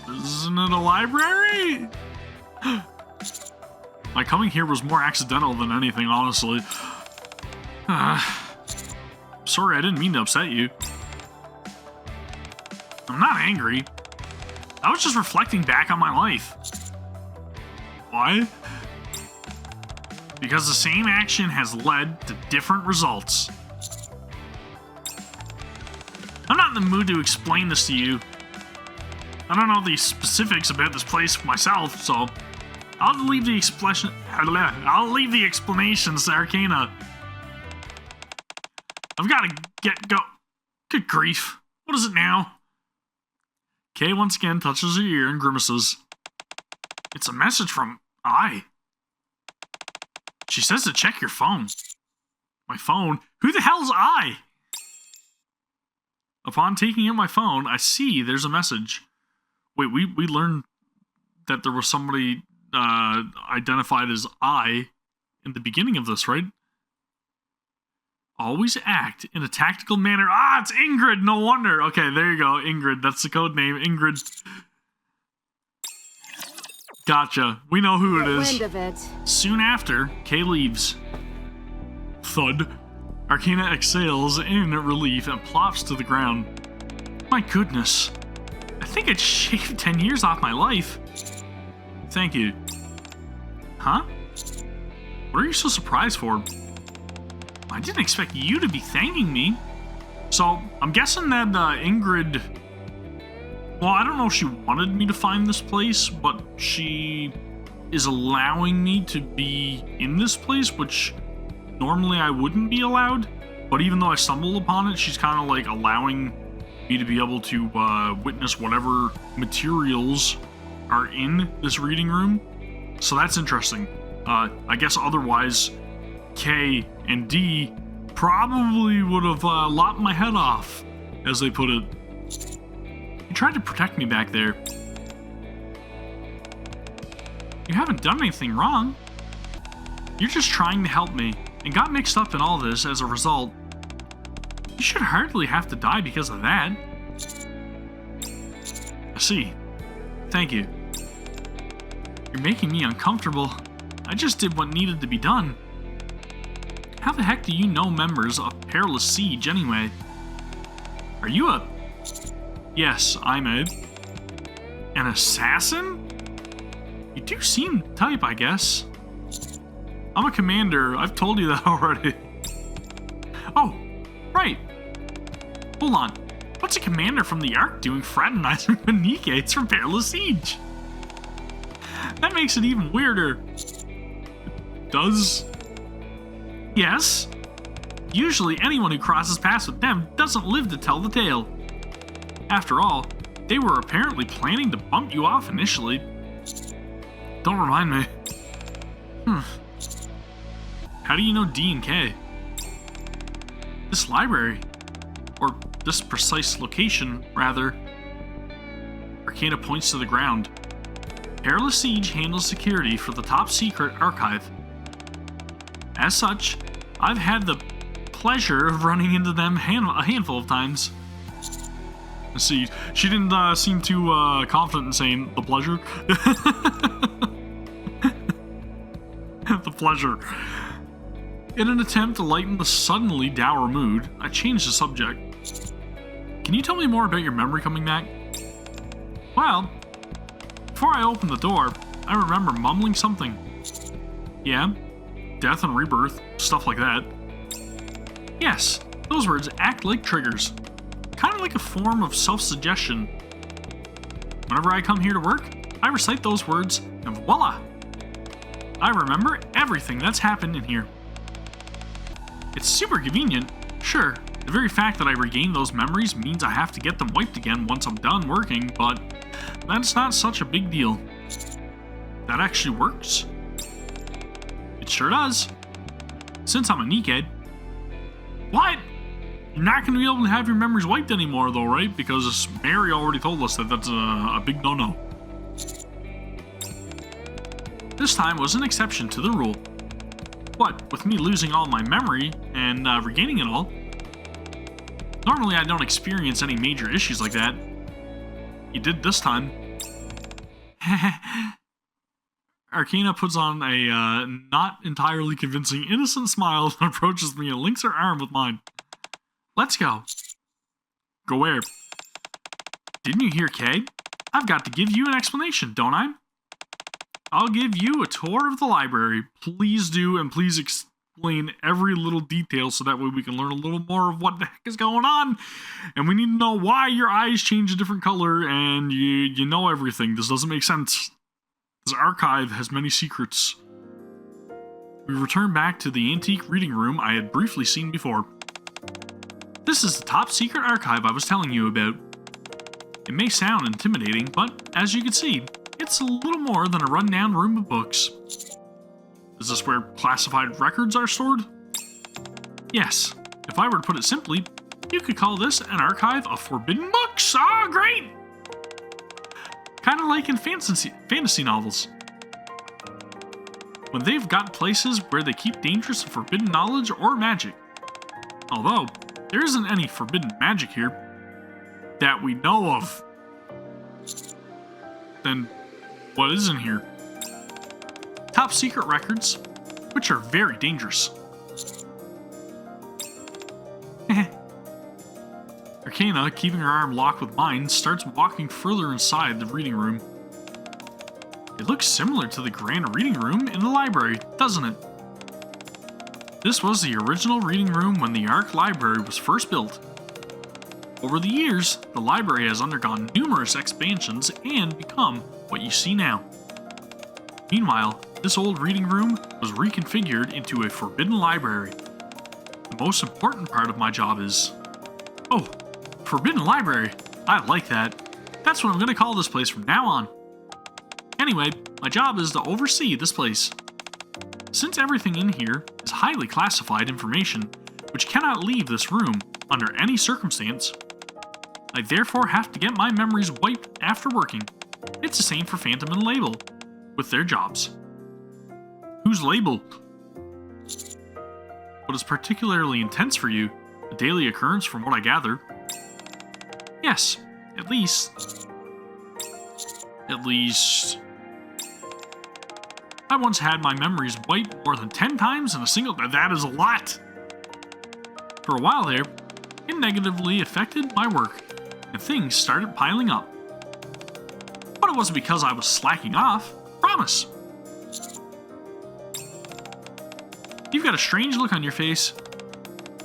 Isn't it a library? My coming here was more accidental than anything, honestly. Sorry, I didn't mean to upset you. I'm not angry. I was just reflecting back on my life. Why? Because the same action has led to different results. I'm not in the mood to explain this to you. I don't know the specifics about this place myself, so I'll leave the explanations to Arcana. I've got to go. Good grief. What is it now? Kay once again touches her ear and grimaces. It's a message from I. She says to check your phone. My phone? Who the hell's I? Upon taking out my phone, I see there's a message. Wait, we learned that there was somebody identified as I in the beginning of this, right? Always act in a tactical manner. Ah, it's Ingrid, no wonder. Okay, there you go, Ingrid. That's the code name, Ingrid. Gotcha. We know who it is. Wind of it. Soon after, Kay leaves. Thud. Arcana exhales in relief and plops to the ground. My goodness. I think I'd shaved 10 years off my life. Thank you. Huh? What are you so surprised for? I didn't expect you to be thanking me. So, I'm guessing that Ingrid... Well, I don't know if she wanted me to find this place, but she is allowing me to be in this place, which normally I wouldn't be allowed. But even though I stumbled upon it, she's kind of like allowing me to be able to witness whatever materials are in this reading room. So that's interesting. I guess otherwise, K and D probably would have lopped my head off, as they put it. You tried to protect me back there. You haven't done anything wrong. You're just trying to help me, and got mixed up in all this as a result. You should hardly have to die because of that. I see. Thank you. You're making me uncomfortable. I just did what needed to be done. How the heck do you know members of Perilously Sieged anyway? Are you a... Yes, I'm an assassin? You do seem the type, I guess. I'm a commander. I've told you that already. Oh, right. Hold on. What's a commander from the Ark doing fraternizing with NIKKE? It's from Perilously Sieged. That makes it even weirder. Does? Yes. Usually anyone who crosses paths with them doesn't live to tell the tale. After all, they were apparently planning to bump you off initially. Don't remind me. How do you know D and K? This library, or this precise location, rather. Arcana points to the ground. Perilously Sieged handles security for the top secret archive. As such, I've had the pleasure of running into them a handful of times. Let's see, she didn't seem too confident in saying the pleasure. The pleasure. In an attempt to lighten the suddenly dour mood, I changed the subject. Can you tell me more about your memory coming back? Well, before I opened the door, I remember mumbling something. Yeah, death and rebirth, stuff like that. Yes, those words act like triggers. Kind of like a form of self-suggestion. Whenever I come here to work, I recite those words, and voila! I remember everything that's happened in here. It's super convenient, sure. The very fact that I regain those memories means I have to get them wiped again once I'm done working, but that's not such a big deal. That actually works. It sure does. Since I'm a NIKKE. What? You're not going to be able to have your memories wiped anymore though, right? Because Mary already told us that that's a big no-no. This time was an exception to the rule. What, with me losing all my memory and regaining it all? Normally I don't experience any major issues like that. You did this time. Arcana puts on a not entirely convincing innocent smile and approaches me and links her arm with mine. Let's go. Go where? Didn't you hear Kay? I've got to give you an explanation, don't I? I'll give you a tour of the library. Please do, and please explain every little detail so that way we can learn a little more of what the heck is going on. And we need to know why your eyes change a different color and you know everything. This doesn't make sense. This archive has many secrets. We return back to the antique reading room I had briefly seen before. This is the top secret archive I was telling you about. It may sound intimidating, but as you can see, it's a little more than a rundown room of books. Is this where classified records are stored? Yes. If I were to put it simply, you could call this an archive of forbidden books. Ah, great! Kind of like in fantasy novels. When they've got places where they keep dangerous and forbidden knowledge or magic. Although, there isn't any forbidden magic here that we know of. Then, what is in here? Top secret records, which are very dangerous. Arcana, keeping her arm locked with mine, starts walking further inside the reading room. It looks similar to the grand reading room in the library, doesn't it? This was the original reading room when the Ark Library was first built. Over the years, the library has undergone numerous expansions and become what you see now. Meanwhile, this old reading room was reconfigured into a forbidden library. The most important part of my job is... Oh, forbidden library. I like that. That's what I'm going to call this place from now on. Anyway, my job is to oversee this place. Since everything in here is highly classified information, which cannot leave this room under any circumstance, I therefore have to get my memories wiped after working. It's the same for Phantom and Label, with their jobs. Who's Label? What is particularly intense for you, a daily occurrence from what I gather. Yes, at least... I once had my memories wiped more than 10 times in a single... That is a lot! For a while there, it negatively affected my work, and things started piling up. But it wasn't because I was slacking off, promise. You've got a strange look on your face.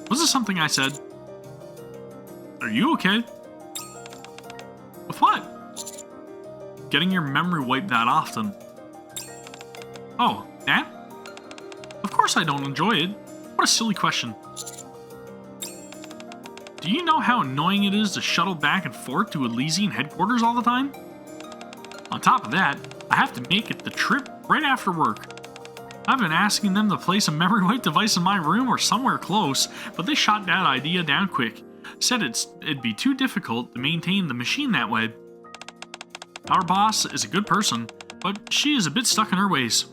Was this something I said? Are you okay? With what? Getting your memory wiped that often. Oh, that? Of course I don't enjoy it. What a silly question. Do you know how annoying it is to shuttle back and forth to Elysian headquarters all the time? On top of that, I have to make it the trip right after work. I've been asking them to place a memory wipe device in my room or somewhere close, but they shot that idea down quick. Said it'd be too difficult to maintain the machine that way. Our boss is a good person, but she is a bit stuck in her ways.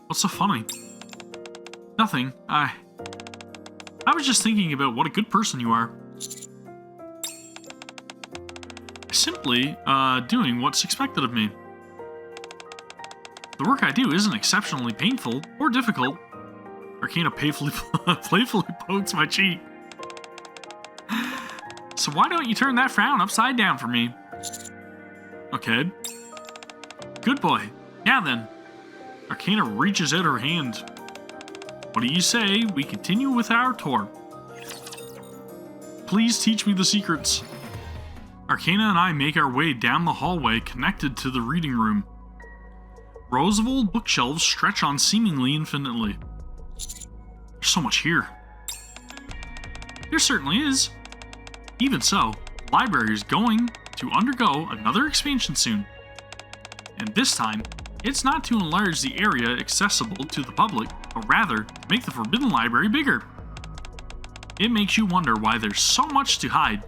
What's so funny? Nothing. I was just thinking about what a good person you are. Simply, doing what's expected of me. The work I do isn't exceptionally painful or difficult. Arcana playfully pokes my cheek. So why don't you turn that frown upside down for me? Okay. Good boy. Yeah then. Arcana reaches out her hand. What do you say we continue with our tour? Please teach me the secrets. Arcana and I make our way down the hallway connected to the reading room. Rows of old bookshelves stretch on seemingly infinitely. There's so much here. There certainly is. Even so, the library is going to undergo another expansion soon. And this time, it's not to enlarge the area accessible to the public, but rather to make the Forbidden Library bigger. It makes you wonder why there's so much to hide.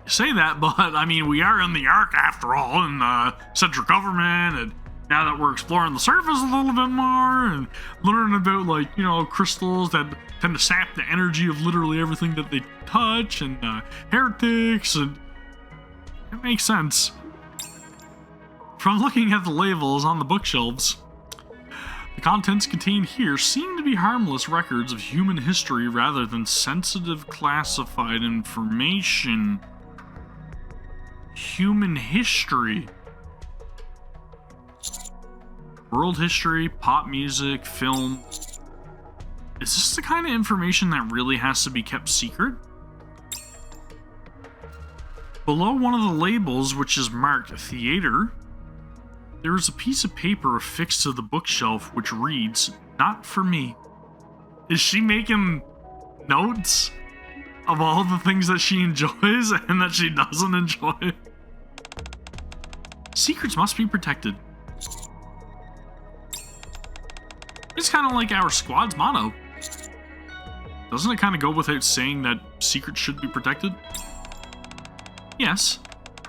You say that, but I mean, we are in the Ark after all, in the central government, and now that we're exploring the surface a little bit more, and learning about, like, you know, crystals that tend to sap the energy of literally everything that they touch, and heretics, and it makes sense. From looking at the labels on the bookshelves, the contents contained here seem to be harmless records of human history rather than sensitive classified information. Human history. World history, pop music, film. Is this the kind of information that really has to be kept secret? Below one of the labels, which is marked theater, there is a piece of paper affixed to the bookshelf which reads, "Not for me." Is she making notes of all the things that she enjoys and that she doesn't enjoy? Secrets must be protected. It's kind of like our squad's motto. Doesn't it kind of go without saying that secrets should be protected? Yes,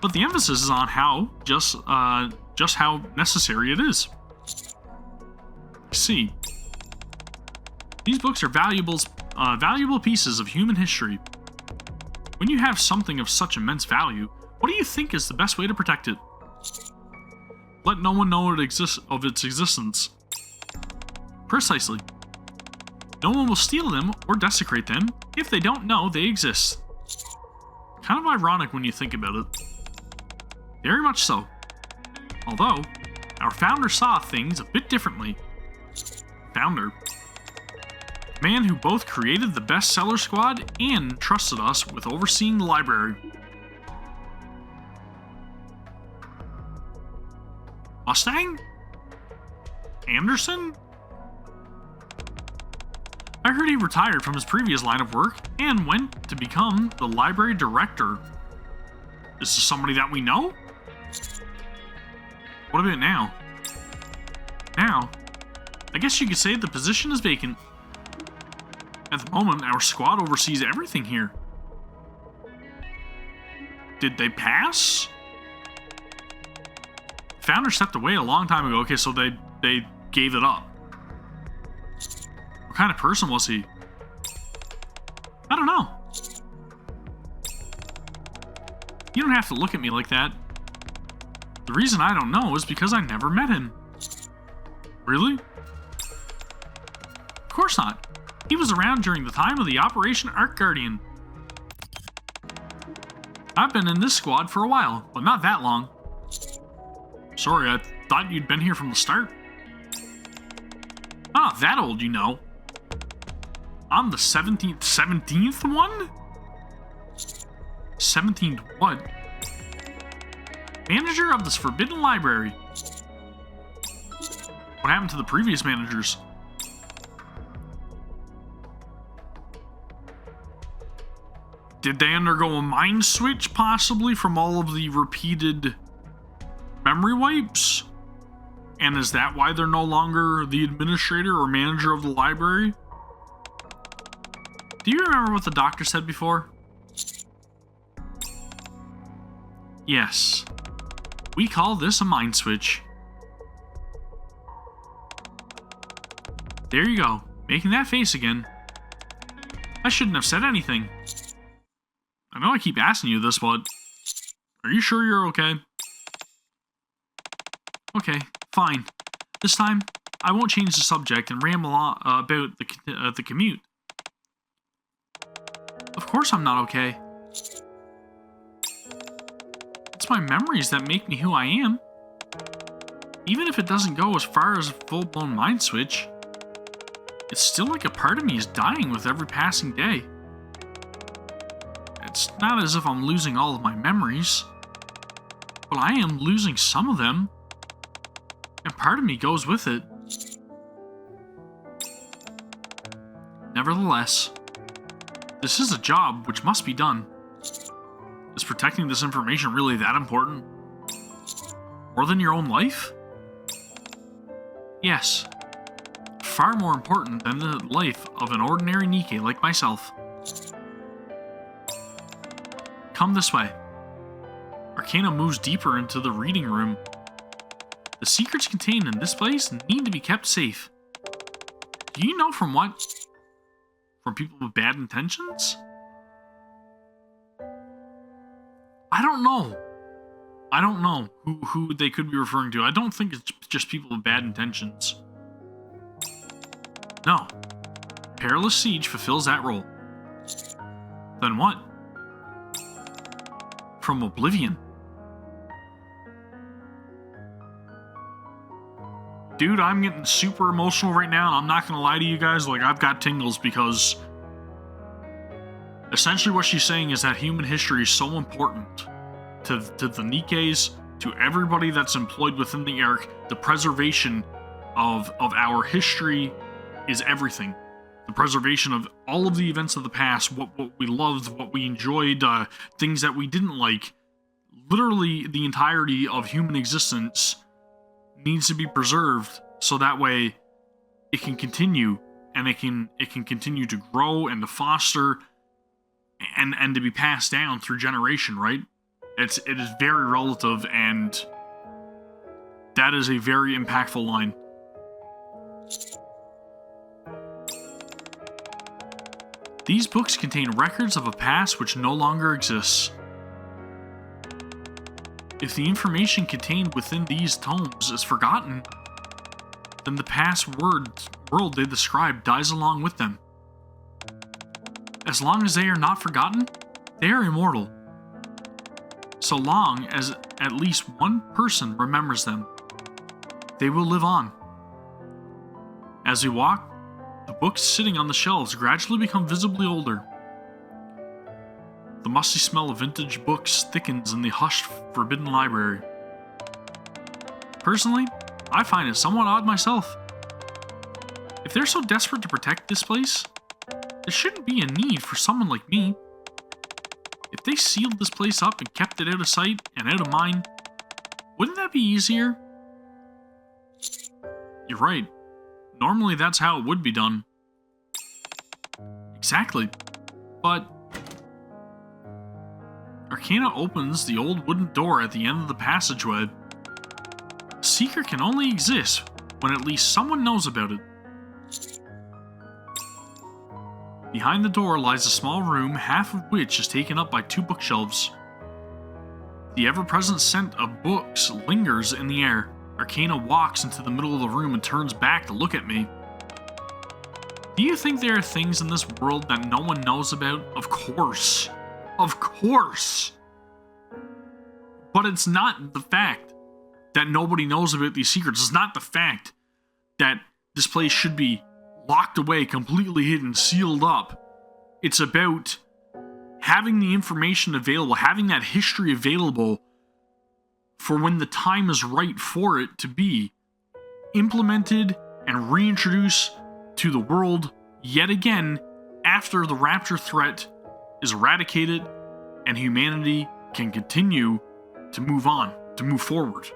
but the emphasis is on how, just how necessary it is. See, these books are valuable pieces of human history. When you have something of such immense value, what do you think is the best way to protect it? Let no one know of its existence. Precisely. No one will steal them or desecrate them if they don't know they exist. Kind of ironic when you think about it. Very much so. Although, our founder saw things a bit differently. Founder. The man who both created the bestseller squad and trusted us with overseeing the library. Mustang? Anderson? I heard he retired from his previous line of work and went to become the library director. Is this somebody that we know? What about now? Now, I guess you could say the position is vacant. At the moment, our squad oversees everything here. Did they pass? Founder stepped away a long time ago. Okay, so they gave it up. What kind of person was he? I don't know. You don't have to look at me like that. The reason I don't know is because I never met him. Really? Of course not. He was around during the time of the Operation Arc Guardian. I've been in this squad for a while, but not that long. Sorry, I thought you'd been here from the start. I'm not that old, you know. I'm the 17th one? 17th what? Manager of this Forbidden Library. What happened to the previous managers? Did they undergo a mind switch, possibly, from all of the repeated memory wipes? And is that why they're no longer the administrator or manager of the library? Do you remember what the doctor said before? Yes. We call this a mind switch. There you go, making that face again. I shouldn't have said anything. I know I keep asking you this, but are you sure you're okay? Okay, fine. This time, I won't change the subject and ramble on about the commute. Of course I'm not okay. It's my memories that make me who I am. Even if it doesn't go as far as a full-blown mind switch. it's still like a part of me is dying with every passing day. It's not as if I'm losing all of my memories, but I am losing some of them, and part of me goes with it. Nevertheless, this is a job which must be done. Is protecting this information really that important? More than your own life? Yes. Far more important than the life of an ordinary NIKKE like myself. Come this way. Arcana moves deeper into the reading room. The secrets contained in this place need to be kept safe. Do you know from what? From people with bad intentions? I don't know. I don't know who they could be referring to. I don't think it's just people with bad intentions. No. Perilously Sieged fulfills that role. Then what? From Oblivion. Dude, I'm getting super emotional right now, and I'm not gonna lie to you guys, like, I've got tingles because essentially what she's saying is that human history is so important to the NIKKEs, to everybody that's employed within the Arc. The preservation of our history is everything. The preservation of all of the events of the past, what we loved, what we enjoyed, things that we didn't like. Literally, the entirety of human existence needs to be preserved so that way it can continue, and it can continue to grow and to foster and to be passed down through generation, right? It is very relative, and that is a very impactful line. These books contain records of a past which no longer exists. If the information contained within these tomes is forgotten, then the past world they describe dies along with them. As long as they are not forgotten, they are immortal. So long as at least one person remembers them, they will live on. As we walk, the books sitting on the shelves gradually become visibly older. The musty smell of vintage books thickens in the hushed, forbidden library. Personally, I find it somewhat odd myself. If they're so desperate to protect this place, there shouldn't be a need for someone like me. If they sealed this place up and kept it out of sight and out of mind, wouldn't that be easier? You're right. Normally that's how it would be done. Exactly. But Arcana opens the old wooden door at the end of the passageway. A secret can only exist when at least someone knows about it. Behind the door lies a small room, half of which is taken up by two bookshelves. The ever-present scent of books lingers in the air. Arcana walks into the middle of the room and turns back to look at me. Do you think there are things in this world that no one knows about? Of course. Of course. But it's not the fact that nobody knows about these secrets. It's not the fact that this place should be locked away, completely hidden, sealed up. It's about having the information available, having that history available for when the time is right for it to be implemented and reintroduced to the world yet again after the rapture threat is eradicated and humanity can continue to move on, to move forward.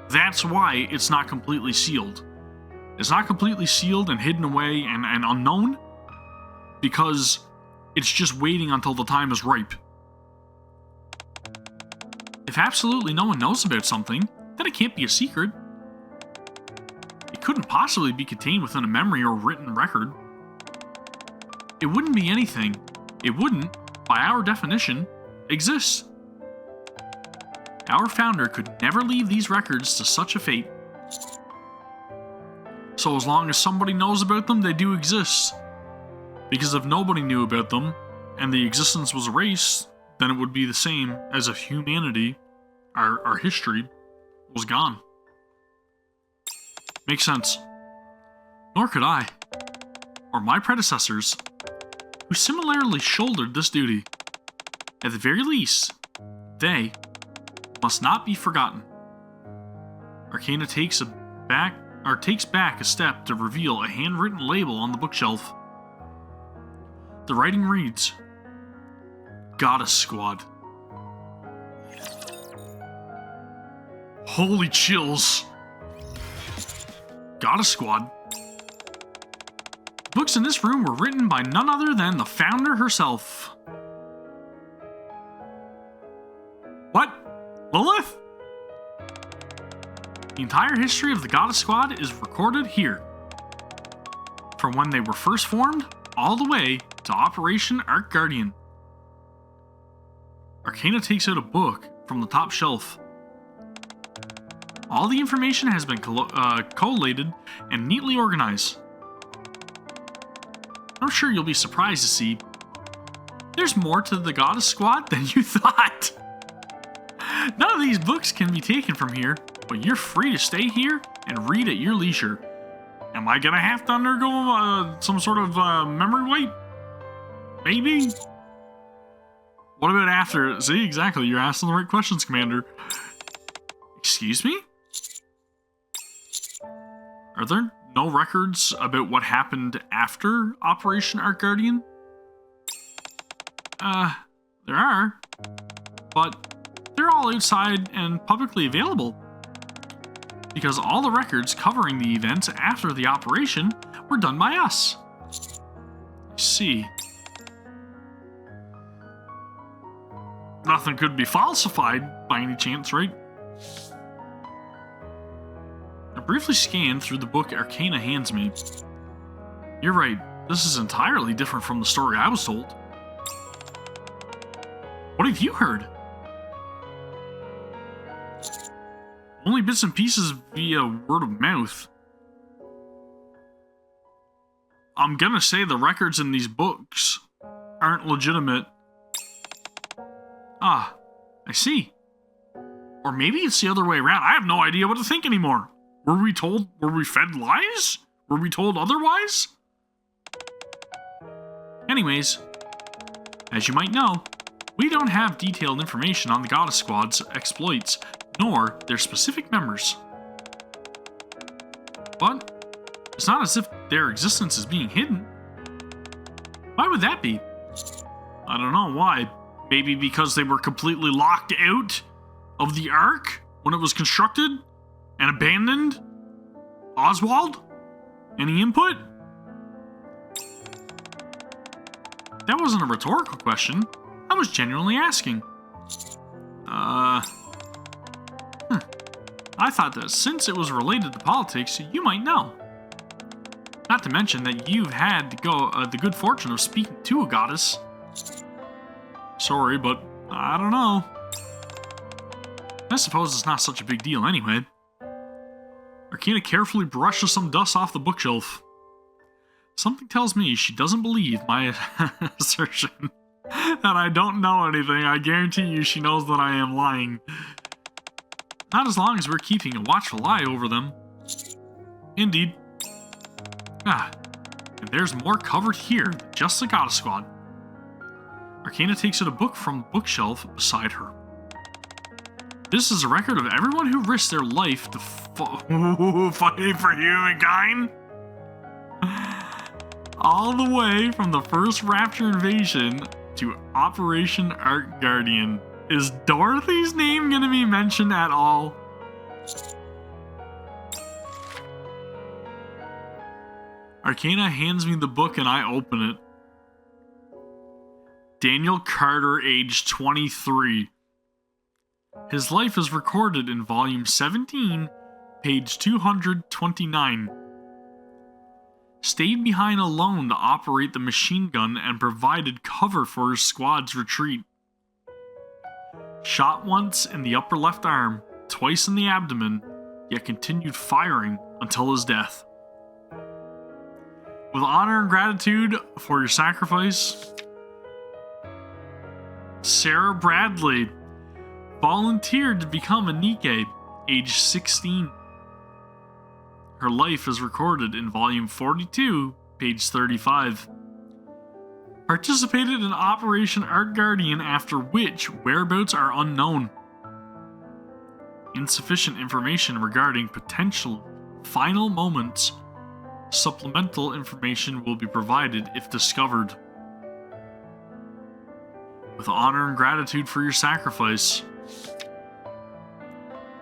That's why it's not completely sealed. It's not completely sealed and hidden away and unknown because it's just waiting until the time is ripe. If absolutely no one knows about something, then it can't be a secret. It couldn't possibly be contained within a memory or written record. It wouldn't be anything. It wouldn't, by our definition, exist. Our founder could never leave these records to such a fate. So as long as somebody knows about them, they do exist. Because if nobody knew about them, and the existence was erased, then it would be the same as if humanity, our history, was gone. Makes sense. Nor could I. or my predecessors, who similarly shouldered this duty. At the very least, they must not be forgotten. Arcana takes back a step to reveal a handwritten label on the bookshelf. The writing reads, Goddess Squad. Holy chills. Goddess Squad. Books in this room were written by none other than the founder herself. What? Lilith? The entire history of the Goddess Squad is recorded here. From when they were first formed, all the way to Operation Arc Guardian. Arcana takes out a book from the top shelf. All the information has been collated and neatly organized. I'm sure you'll be surprised to see there's more to the Goddess Squad than you thought. None of these books can be taken from here, but you're free to stay here and read at your leisure. Am I gonna have to undergo some sort of memory wipe? Maybe? What about after? See, exactly, you're asking the right questions, Commander. Excuse me? Are there no records about what happened after Operation Arc Guardian? There are, but they're all outside and publicly available. Because all the records covering the events after the operation were done by us. I see. Nothing could be falsified by any chance, right? I briefly scanned through the book Arcana hands me. You're right, this is entirely different from the story I was told. What have you heard? Only bits and pieces via word of mouth. I'm gonna say the records in these books aren't legitimate. Ah, I see. Or maybe it's the other way around. I have no idea what to think anymore. Were we fed lies? Were we told otherwise? Anyways, as you might know, we don't have detailed information on the Goddess Squad's exploits, nor their specific members. But it's not as if their existence is being hidden. Why would that be? I don't know why. Maybe because they were completely locked out of the Ark when it was constructed and abandoned? Oswald? Any input? That wasn't a rhetorical question. I was genuinely asking. I thought that since it was related to politics, you might know. Not to mention that you've had the good fortune of speaking to a goddess. Sorry, but I don't know. I suppose it's not such a big deal anyway. Arcana carefully brushes some dust off the bookshelf. Something tells me she doesn't believe my assertion that I don't know anything. I guarantee you she knows that I am lying. Not as long as we're keeping a watchful eye over them. Indeed. And there's more covered here than just the Goddess Squad. Arcana takes out a book from the bookshelf beside her. This is a record of everyone who risked their life to fight for humankind. All the way from the first Rapture invasion to Operation Arc Guardian. Is Dorothy's name gonna be mentioned at all? Arcana hands me the book and I open it. Daniel Carter, age 23. His life is recorded in volume 17, page 229. Stayed behind alone to operate the machine gun and provided cover for his squad's retreat. Shot once in the upper left arm, twice in the abdomen, yet continued firing until his death. With honor and gratitude for your sacrifice, Sarah Bradley volunteered to become a NIKKE, age 16. Her life is recorded in volume 42, Page 35. Participated in Operation Arc Guardian, after which whereabouts are unknown. Insufficient information regarding potential final moments. Supplemental information will be provided if discovered. With honor and gratitude for your sacrifice.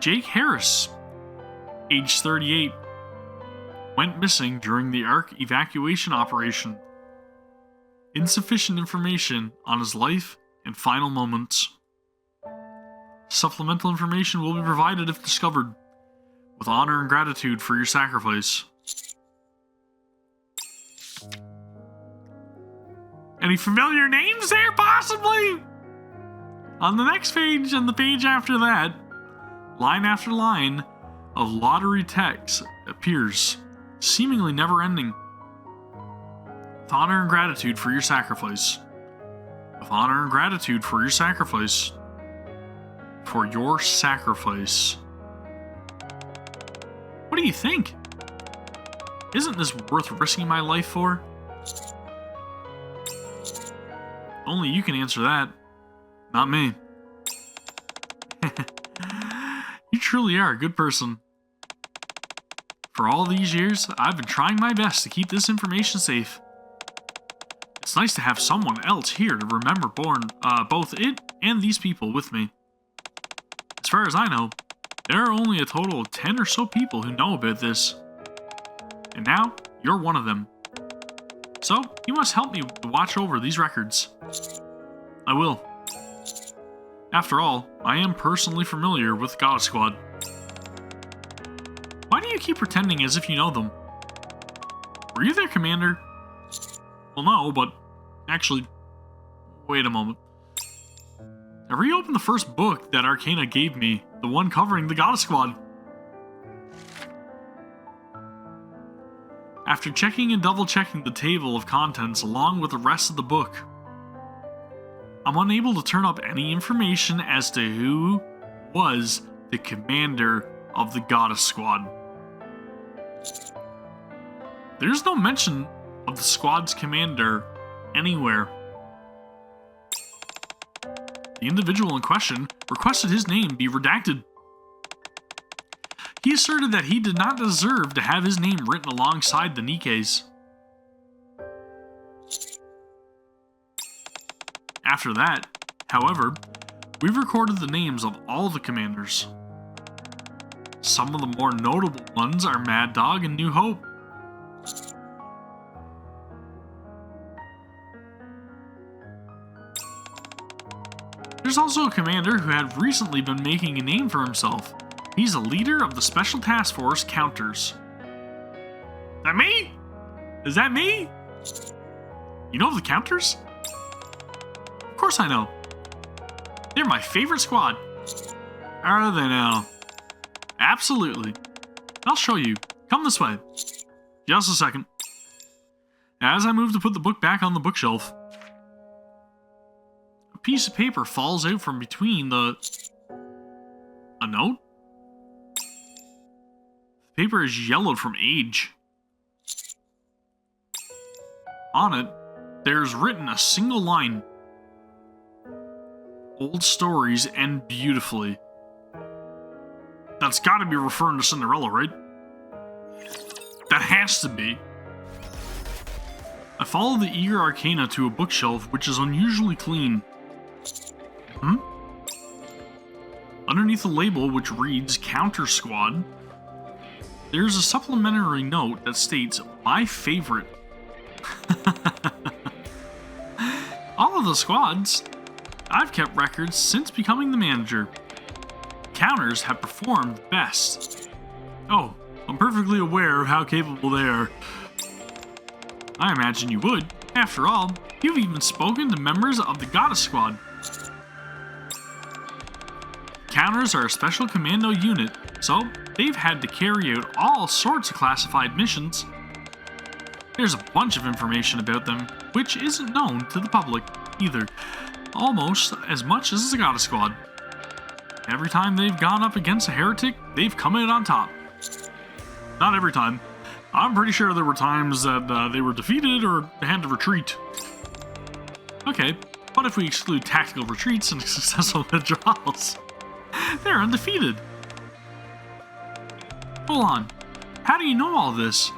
Jake Harris, age 38, went missing during the Arc evacuation operation. Insufficient information on his life and final moments. Supplemental information will be provided if discovered. With honor and gratitude for your sacrifice. Any familiar names there, possibly? On the next page and the page after that, line after line of lottery text appears, seemingly never ending. With honor and gratitude for your sacrifice. With honor and gratitude for your sacrifice. For your sacrifice. What do you think? Isn't this worth risking my life for? Only you can answer that. Not me. You truly are a good person. For all these years, I've been trying my best to keep this information safe. It's nice to have someone else here to remember both it and these people with me. As far as I know, there are only a total of 10 or so people who know about this. And now, you're one of them. So, you must help me watch over these records. I will. After all, I am personally familiar with God Squad. Why do you keep pretending as if you know them? Were you their commander? Well, no, but actually, wait a moment. I reopened the first book that Arcana gave me, the one covering the God Squad. After checking and double-checking the table of contents along with the rest of the book, I'm unable to turn up any information as to who was the commander of the Goddess Squad. There's no mention of the squad's commander anywhere. The individual in question requested his name be redacted. He asserted that he did not deserve to have his name written alongside the NIKKE's. After that, however, we've recorded the names of all the commanders. Some of the more notable ones are Mad Dog and New Hope. There's also a commander who had recently been making a name for himself. He's a leader of the Special Task Force Counters. That me? Is that me? You know the Counters? Of course I know. They're my favorite squad. Are they now? Absolutely. I'll show you. Come this way. Just a second. As I move to put the book back on the bookshelf, a piece of paper falls out from between the... A note? The paper is yellowed from age. On it, there's written a single line. Old stories end beautifully. That's gotta be referring to Cinderella, right? That has to be. I follow the eager Arcana to a bookshelf which is unusually clean. Underneath the label which reads Counter Squad, there's a supplementary note that states, my favorite. All of the squads, I've kept records since becoming the manager. Counters have performed best. Oh, I'm perfectly aware of how capable they are. I imagine you would. After all, you've even spoken to members of the Goddess Squad. Counters are a special commando unit, so they've had to carry out all sorts of classified missions. There's a bunch of information about them, which isn't known to the public either, almost as much as the Goddess Squad. Every time they've gone up against a heretic, they've come out on top. Not every time. I'm pretty sure there were times that they were defeated or had to retreat. Okay, but if we exclude tactical retreats and successful withdrawals, they're undefeated. Hold on, how do you know all this?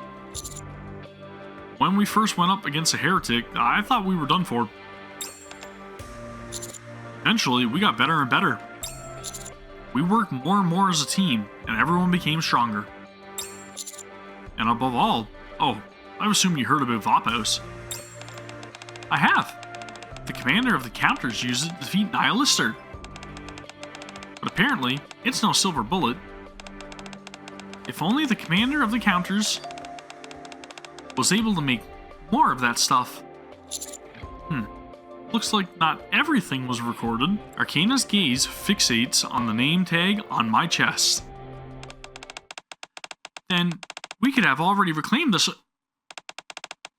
When we first went up against a heretic, I thought we were done for. Eventually, we got better and better. We worked more and more as a team, and everyone became stronger. And above all, oh, I assume you heard about Vopos. I have. The commander of the counters used it to defeat Nihilister. But apparently, it's no silver bullet. If only the commander of the counters was able to make more of that stuff. Looks like not everything was recorded. Arcana's gaze fixates on the name tag on my chest. Then we could have already reclaimed this.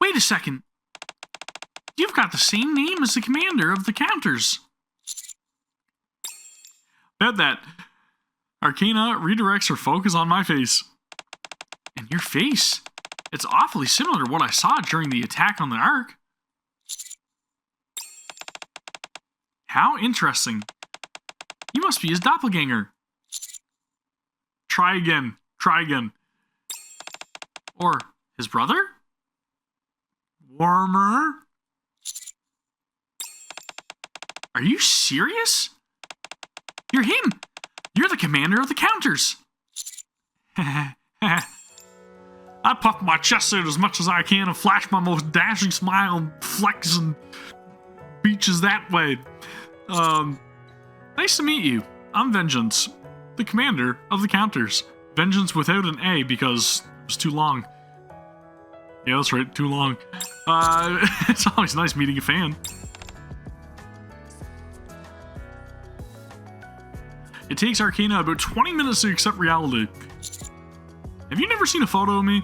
Wait a second. You've got the same name as the commander of the counters. Bet that. Arcana redirects her focus on my face. And your face? It's awfully similar to what I saw during the attack on the Ark. How interesting. You must be his doppelganger. Try again. Try again. Or his brother? Warmer? Are you serious? You're him. You're the commander of the counters. I puff my chest out as much as I can and flash my most dashing smile and flex and beaches that way. Nice to meet you. I'm Vengeance, the commander of the counters. Vengeance without an A because it was too long. Yeah, that's right, too long. It's always nice meeting a fan. It takes Arcana about 20 minutes to accept reality. Have you never seen a photo of me?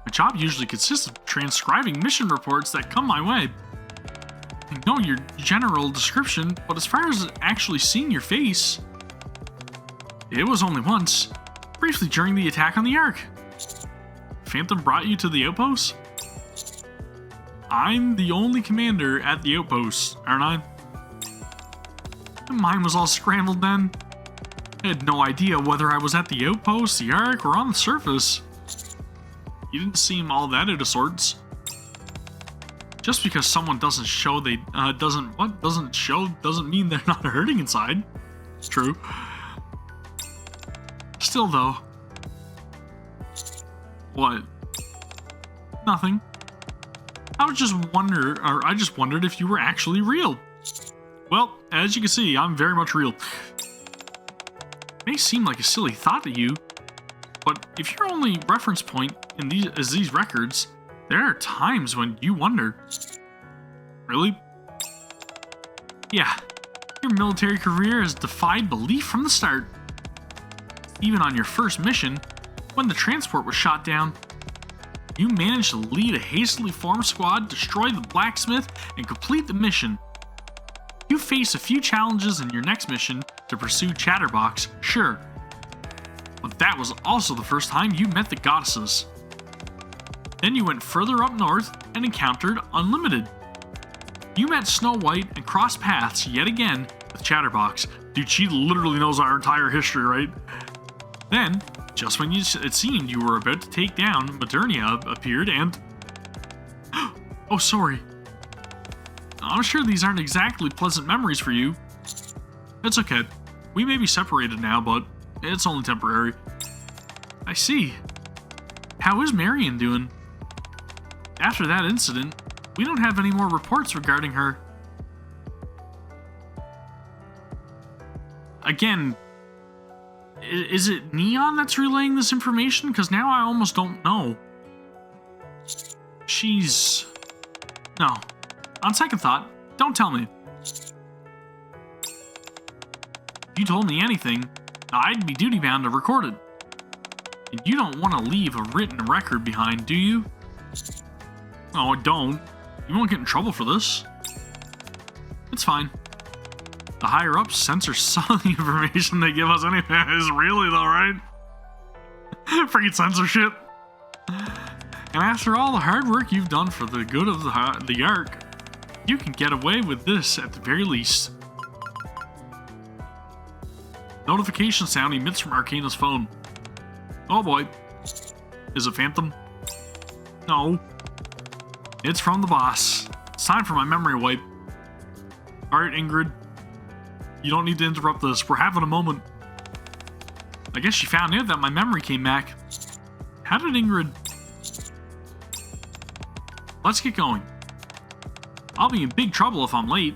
My job usually consists of transcribing mission reports that come my way. I know your general description, but as far as actually seeing your face, it was only once, briefly during the attack on the Ark. Phantom brought you to the outpost? I'm the only commander at the outpost, aren't I? Mine was all scrambled then. I had no idea whether I was at the outpost, the Ark, or on the surface. You didn't seem all that out of sorts. Just because someone doesn't show doesn't mean they're not hurting inside. It's true. Still though. What? Nothing. I just wondered if you were actually real. Well, as you can see, I'm very much real. It may seem like a silly thought to you, but if your only reference point in these records, there are times when you wonder. Really? Yeah. Your military career has defied belief from the start. Even on your first mission, when the transport was shot down, you managed to lead a hastily formed squad, destroy the blacksmith, and complete the mission. You face a few challenges in your next mission to pursue Chatterbox, sure. But that was also the first time you met the goddesses. Then you went further up north and encountered Unlimited. You met Snow White and crossed paths yet again with Chatterbox. Dude, she literally knows our entire history, right? Then, just when it seemed you were about to take down, Modernia appeared and... Oh, sorry. I'm sure these aren't exactly pleasant memories for you. It's okay. We may be separated now, but it's only temporary. I see. How is Marion doing? After that incident, we don't have any more reports regarding her. Again, is it Neon that's relaying this information? Because now I almost don't know. She's... No. On second thought, don't tell me. If you told me anything, I'd be duty-bound to record it. And you don't want to leave a written record behind, do you? No, I don't. You won't get in trouble for this. It's fine. The higher-ups censor some of the information they give us anyways. Really though, right? Freaking censorship. And after all the hard work you've done for the good of the Ark, you can get away with this at the very least. Notification sound emits from Arcana's phone. Oh boy. Is it Phantom? No. It's from the boss. It's time for my memory wipe. Alright, Ingrid. You don't need to interrupt this. We're having a moment. I guess she found out that my memory came back. How did Ingrid... Let's get going. I'll be in big trouble if I'm late.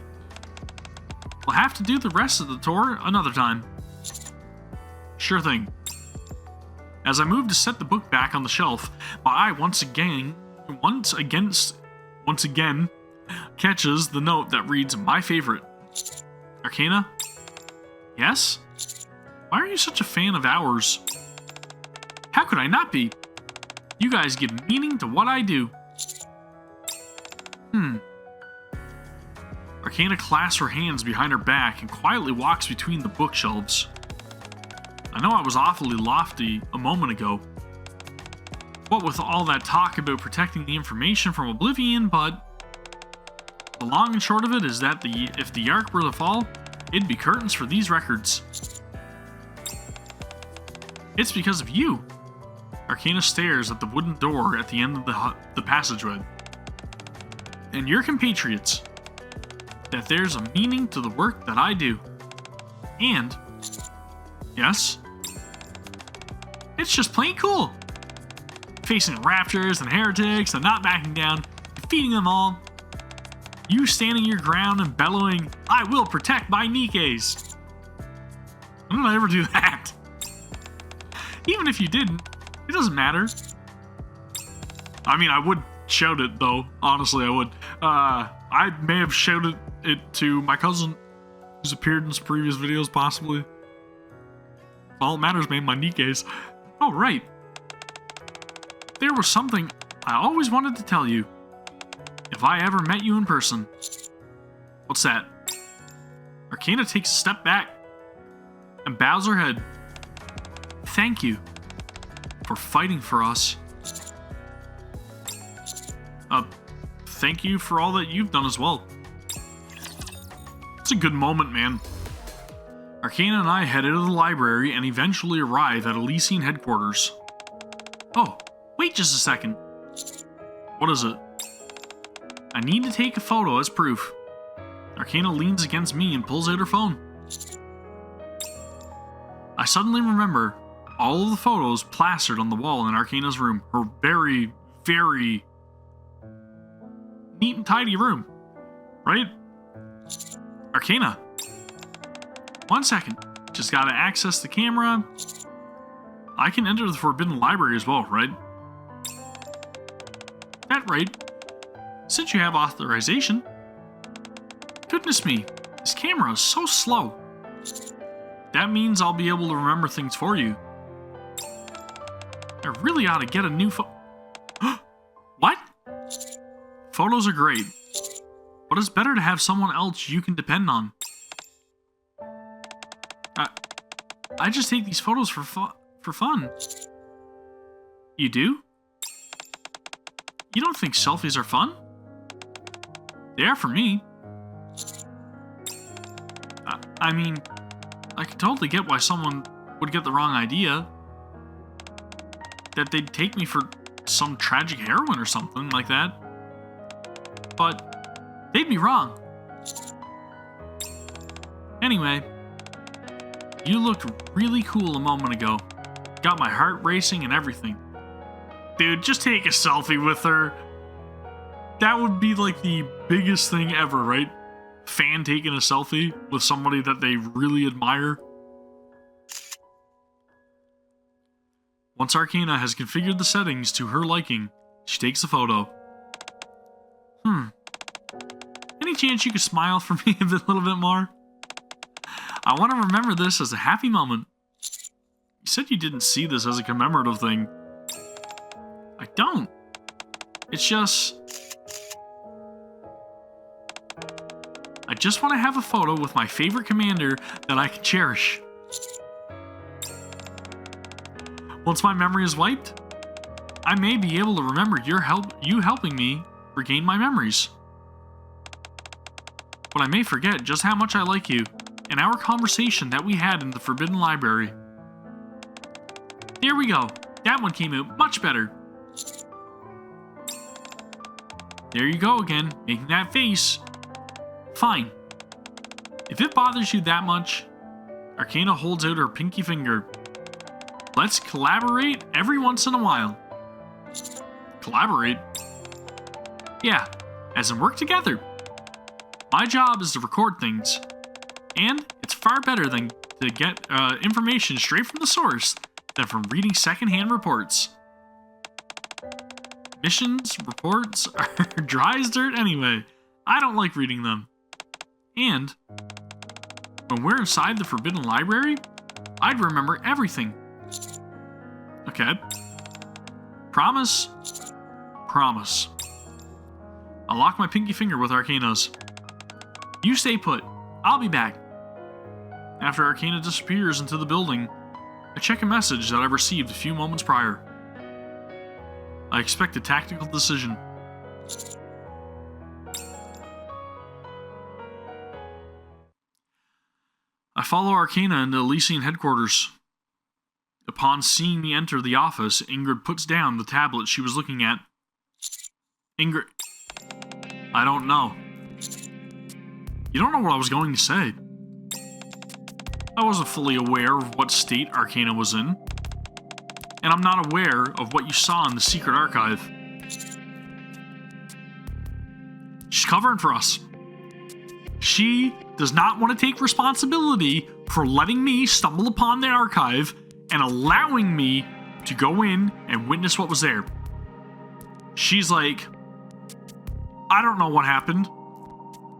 We'll have to do the rest of the tour another time. Sure thing. As I move to set the book back on the shelf, my eye once again catches the note that reads my favorite. Arcana? Yes? Why are you such a fan of ours? How could I not be? You guys give meaning to what I do. Arcana clasps her hands behind her back and quietly walks between the bookshelves. I know I was awfully lofty a moment ago. What with all that talk about protecting the information from oblivion, but the long and short of it is that if the Ark were to fall, it'd be curtains for these records. It's because of you. Arcana stares at the wooden door at the end of the passageway. And your compatriots. That there's a meaning to the work that I do. And, yes, it's just plain cool. Facing raptors and heretics and not backing down, defeating them all. You standing your ground and bellowing, I will protect my NIKKEs. When did I ever do that? Even if you didn't, it doesn't matter. I mean, I would shout it though. Honestly, I would. I may have shouted it to my cousin, who's appeared in some previous videos, possibly. All that matters, man, my NIKKEs. Oh, right. There was something I always wanted to tell you. If I ever met you in person. What's that? Arcana takes a step back and bows her head. Thank you for fighting for us. Thank you for all that you've done as well. It's a good moment, man. Arcana and I head into the library and eventually arrive at Elysian headquarters. Oh, wait just a second. What is it? I need to take a photo as proof. Arcana leans against me and pulls out her phone. I suddenly remember all of the photos plastered on the wall in Arcana's room. Her very, very neat and tidy room. Right? Arcana. 1 second. Just gotta access the camera. I can enter the Forbidden Library as well, right? That right. Since you have authorization. Goodness me, this camera is so slow. That means I'll be able to remember things for you. I really ought to get a new What? Photos are great, but it's better to have someone else you can depend on. I just take these photos for fun. You do? You don't think selfies are fun? They are for me. I mean, I can totally get why someone would get the wrong idea. That they'd take me for some tragic heroine or something like that. But they'd be wrong. Anyway, you looked really cool a moment ago. Got my heart racing and everything. Dude, just take a selfie with her. That would be like the biggest thing ever, right? Fan taking a selfie with somebody that they really admire. Once Arcana has configured the settings to her liking, she takes a photo. Any chance you could smile for me a little bit more? I want to remember this as a happy moment. You said you didn't see this as a commemorative thing. I don't. It's just... I just want to have a photo with my favorite commander that I can cherish. Once my memory is wiped, I may be able to remember you helping me regain my memories. But I may forget just how much I like you and our conversation that we had in the Forbidden Library. There we go. That one came out much better. There you go again, making that face. Fine. If it bothers you that much, Arcana holds out her pinky finger. Let's collaborate every once in a while. Collaborate? Yeah, as in work together. My job is to record things, and it's far better than to get information straight from the source than from reading secondhand reports. Missions, reports are dry as dirt anyway. I don't like reading them. And when we're inside the Forbidden Library, I'd remember everything. Okay. Promise? Promise. I'll lock my pinky finger with Arcana's. You stay put. I'll be back. After Arcana disappears into the building, I check a message that I received a few moments prior. I expect a tactical decision. I follow Arcana into Elysian headquarters. Upon seeing me enter the office, Ingrid puts down the tablet she was looking at. Ingrid... I don't know. You don't know what I was going to say. I wasn't fully aware of what state Arcana was in. And I'm not aware of what you saw in the secret archive. She's covering for us. She does not want to take responsibility for letting me stumble upon the archive and allowing me to go in and witness what was there. She's like, I don't know what happened.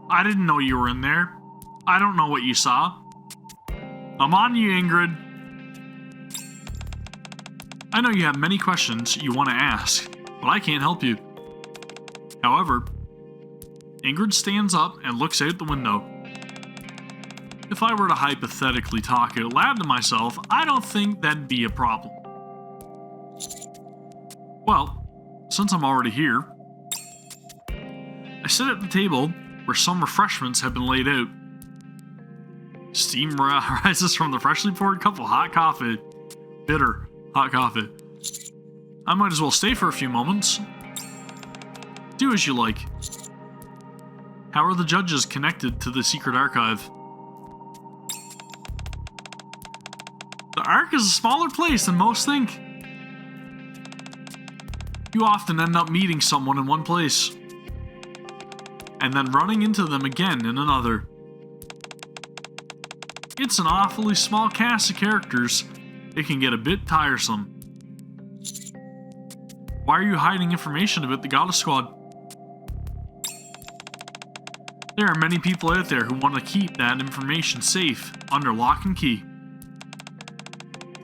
I didn't know you were in there. I don't know what you saw. I'm on you, Ingrid. I know you have many questions you want to ask, but I can't help you. However, Ingrid stands up and looks out the window. If I were to hypothetically talk out loud to myself, I don't think that'd be a problem. Well, since I'm already here, I sit at the table where some refreshments have been laid out. Steam rises from the freshly poured cup of hot coffee. Bitter hot coffee. I might as well stay for a few moments. Do as you like. How are the judges connected to the secret archive? The Ark is a smaller place than most think. You often end up meeting someone in one place, and then running into them again in another. It's an awfully small cast of characters. It can get a bit tiresome. Why are you hiding information about the Goddess Squad? There are many people out there who want to keep that information safe under lock and key.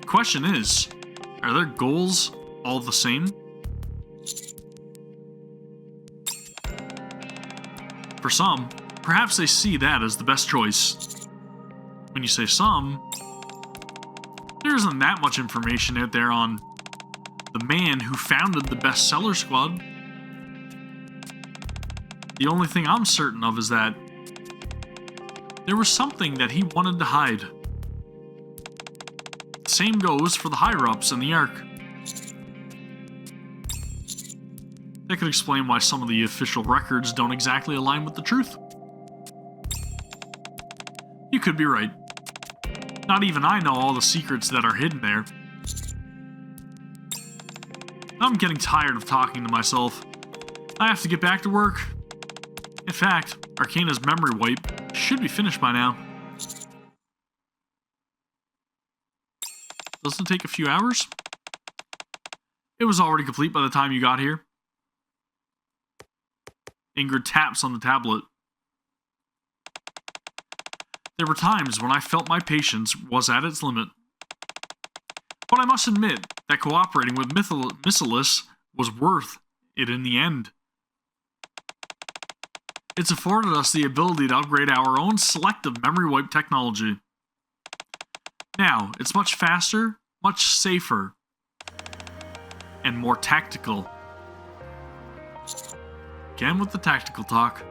The question is, are their goals all the same? For some, perhaps they see that as the best choice. When you say some, there isn't that much information out there on the man who founded the Bestseller Squad. The only thing I'm certain of is that there was something that he wanted to hide. The same goes for the higher-ups in the Ark. That could explain why some of the official records don't exactly align with the truth. You could be right. Not even I know all the secrets that are hidden there. I'm getting tired of talking to myself. I have to get back to work. In fact, Arcana's memory wipe should be finished by now. Doesn't it take a few hours? It was already complete by the time you got here. Ingrid taps on the tablet. There were times when I felt my patience was at its limit. But I must admit that cooperating with Missilis was worth it in the end. It's afforded us the ability to upgrade our own selective memory wipe technology. Now, it's much faster, much safer, and more tactical. Again with the tactical talk.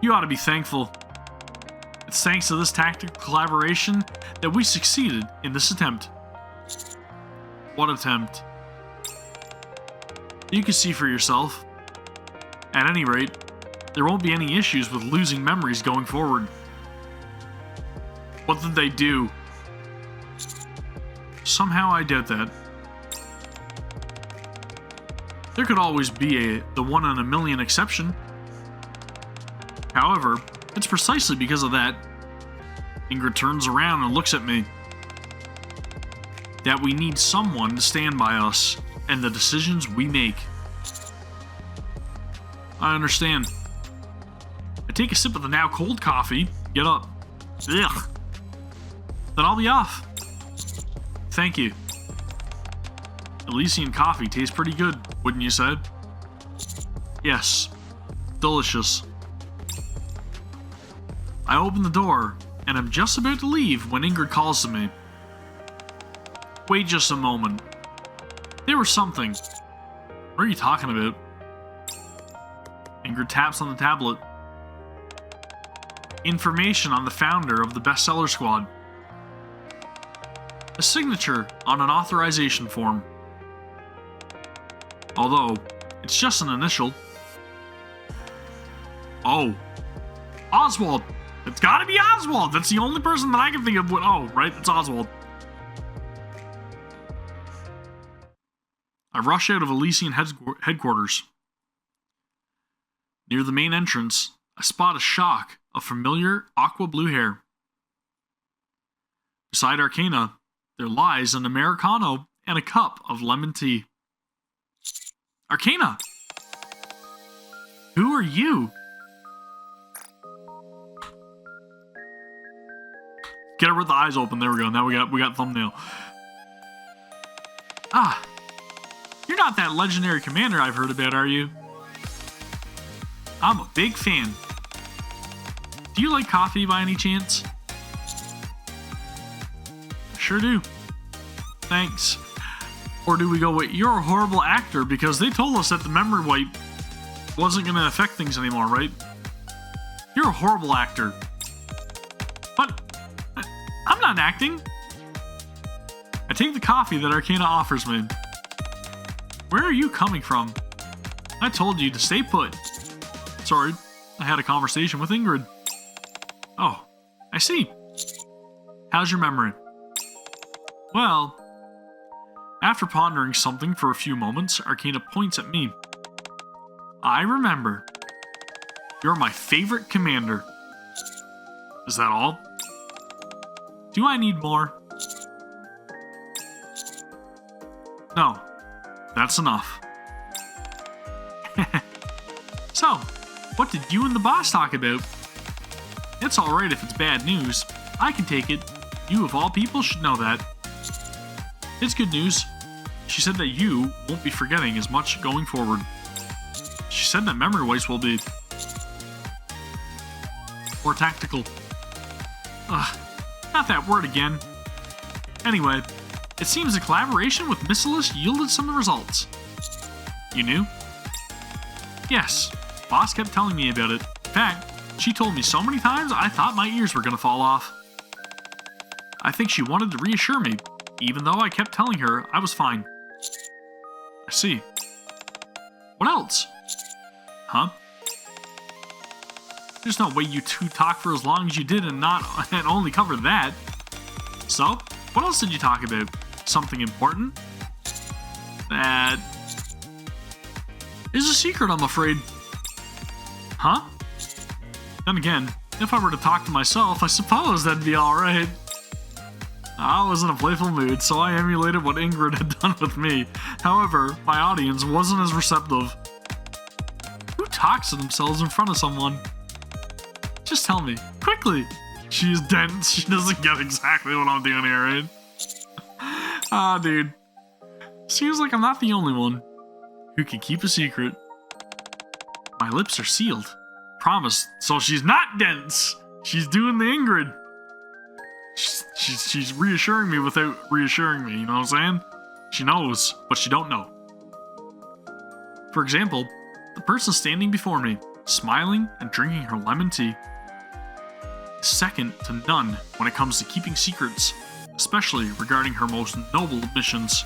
You ought to be thankful. It's thanks to this tactical collaboration that we succeeded in this attempt. What attempt? You can see for yourself. At any rate, there won't be any issues with losing memories going forward. What did they do? Somehow I doubt that. There could always be the 1 in a million exception. However, it's precisely because of that, Ingrid turns around and looks at me, that we need someone to stand by us and the decisions we make. I understand. I take a sip of the now cold coffee, get up. Ugh. Then I'll be off. Thank you. Elysian coffee tastes pretty good, wouldn't you say? Yes. Delicious. I open the door, and I'm just about to leave when Ingrid calls to me. Wait just a moment. There was something. What are you talking about? Ingrid taps on the tablet. Information on the founder of the bestseller squad. A signature on an authorization form. Although, it's just an initial. Oh. Oswald! It's gotta be Oswald! That's the only person that I can think of. Oh, right? It's Oswald. I rush out of Elysian headquarters. Near the main entrance, I spot a shock of familiar aqua blue hair. Beside Arcana, there lies an Americano and a cup of lemon tea. Arcana! Who are you? Get her with the eyes open. There we go. Now we got thumbnail. Ah, you're not that legendary commander I've heard about, are you? I'm a big fan. Do you like coffee by any chance? Sure do. Thanks. Or do we go with, you're a horrible actor, because they told us that the memory wipe wasn't going to affect things anymore, right? You're a horrible actor. But I'm not acting. I take the coffee that Arcana offers me. Where are you coming from? I told you to stay put. Sorry, I had a conversation with Ingrid. Oh, I see. How's your memory? Well, after pondering something for a few moments, Arcana points at me. I remember. You're my favorite commander. Is that all? Do I need more? No, that's enough. So, what did you and the boss talk about? It's alright if it's bad news. I can take it. You, of all people, should know that. It's good news. She said that you won't be forgetting as much going forward. She said that memory wipes will be more tactical. Ugh, not that word again. Anyway, it seems the collaboration with Missilus yielded some results. You knew? Yes, boss kept telling me about it. In fact, she told me so many times I thought my ears were gonna fall off. I think she wanted to reassure me, even though I kept telling her I was fine. I see. What else? Huh? There's no way you two talked for as long as you did and only cover that. So, what else did you talk about? Something important? That is a secret, I'm afraid. Huh? Then again, if I were to talk to myself, I suppose that'd be alright. I was in a playful mood, so I emulated what Ingrid had done with me. However, my audience wasn't as receptive. Who talks to themselves in front of someone? Just tell me, quickly. She's dense, she doesn't get exactly what I'm doing here, right? Ah, dude. Seems like I'm not the only one who can keep a secret. My lips are sealed. Promise. So she's not dense. She's doing the Ingrid. She's reassuring me without reassuring me, you know what I'm saying? She knows, but she don't know. For example, the person standing before me, smiling and drinking her lemon tea, is second to none when it comes to keeping secrets, especially regarding her most noble missions.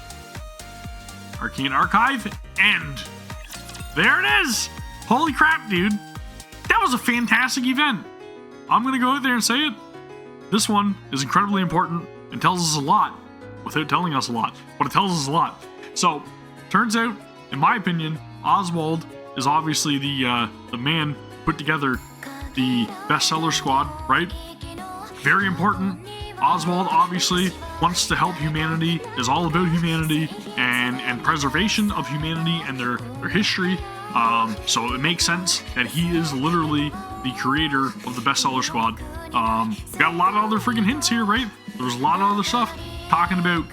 Arcane Archive, end. There it is! Holy crap, dude. That was a fantastic event. I'm gonna go out there and say it. This one is incredibly important and tells us a lot without telling us a lot, but it tells us a lot. So, turns out, in my opinion, Oswald is obviously the man who put together the bestseller squad, right? Very important. Oswald obviously wants to help humanity, is all about humanity and preservation of humanity and their history. So it makes sense that he is literally the creator of the bestseller squad. Got a lot of other freaking hints here, right? There's a lot of other stuff talking about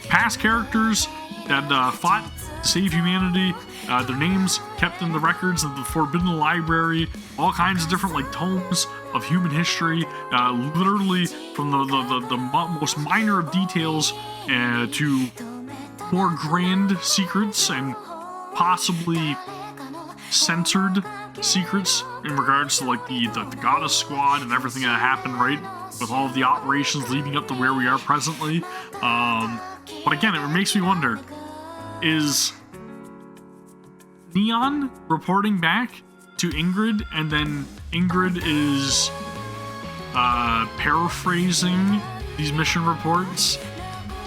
past characters that fought to save humanity. Their names kept in the records of the Forbidden Library, all kinds of different like tomes of human history, literally from the most minor of details to more grand secrets and possibly censored secrets in regards to like the goddess squad and everything that happened, right? With all of the operations leading up to where we are presently. But again, it makes me wonder, is Neon reporting back to Ingrid, and then Ingrid is paraphrasing these mission reports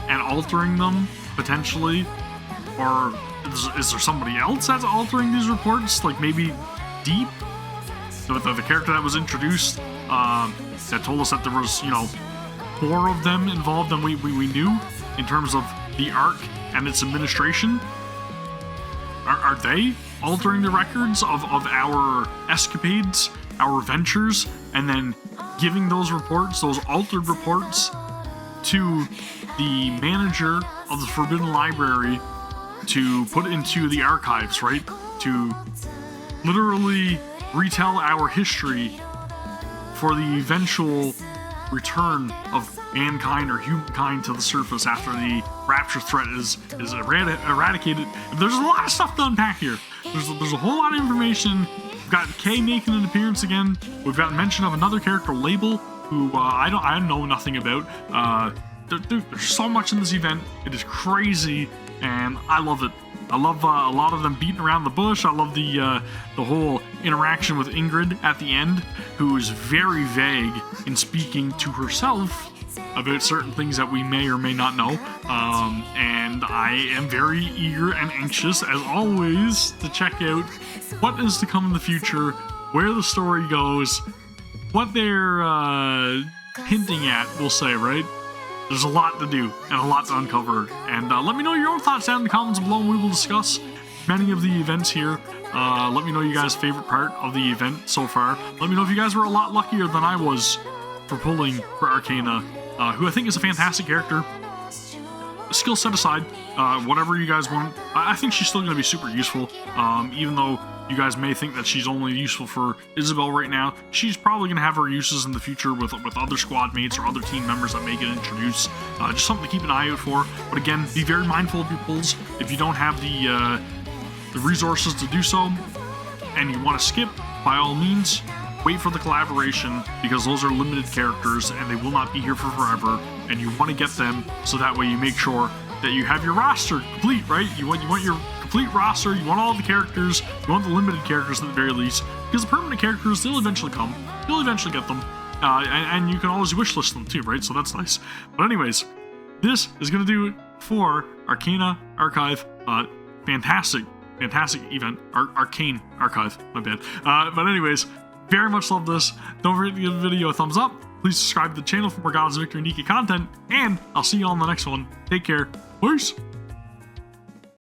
and altering them, potentially? Or is there somebody else that's altering these reports? Like maybe Deep? The character that was introduced that told us that there was, more of them involved than we knew in terms of the Ark and its administration? Are they altering the records of our escapades, our ventures, and then giving those reports, those altered reports, to the manager of the Forbidden Library to put into the archives, right? To literally retell our history for the eventual return of mankind or humankind to the surface after the rapture threat is eradicated. There's a lot of stuff to unpack here. There's a whole lot of information. We've got Kay making an appearance again. We've got mention of another character, Label, who I know nothing about. There's so much in this event. It is crazy, and I love it. I love a lot of them beating around the bush. I love the whole interaction with Ingrid at the end, who is very vague in speaking to herself about certain things that we may or may not know. And I am very eager and anxious, as always, to check out what is to come in the future, where the story goes, what they're hinting at, we'll say, right? There's a lot to do and a lot to uncover. And let me know your own thoughts down in the comments below, and we will discuss many of the events here. Let me know you guys' favorite part of the event so far. Let me know if you guys were a lot luckier than I was for pulling for Arcana, who I think is a fantastic character. Skill set aside, whatever you guys want, I think she's still going to be super useful. Even though you guys may think that she's only useful for Isabel right now, she's probably going to have her uses in the future with other squad mates or other team members that may get introduced. Just something to keep an eye out for. But again, be very mindful of your pulls. If you don't have the resources to do so, and you want to skip, by all means, wait for the collaboration, because those are limited characters and they will not be here for forever, and you want to get them so that way you make sure that you have your roster complete, right? You want your complete roster, you want all the characters, you want the limited characters at the very least, because the permanent characters, they'll eventually come, you'll eventually get them, and you can always wishlist them too, right? So that's nice. But anyways, this is going to do it for Arcana Archive. Fantastic event. Arcane Archive, my bad. But anyways, very much love this. Don't forget to give the video a thumbs up. Please subscribe to the channel for more Gods of Victory NIKKE content, and I'll see you all in the next one. Take care. Peace!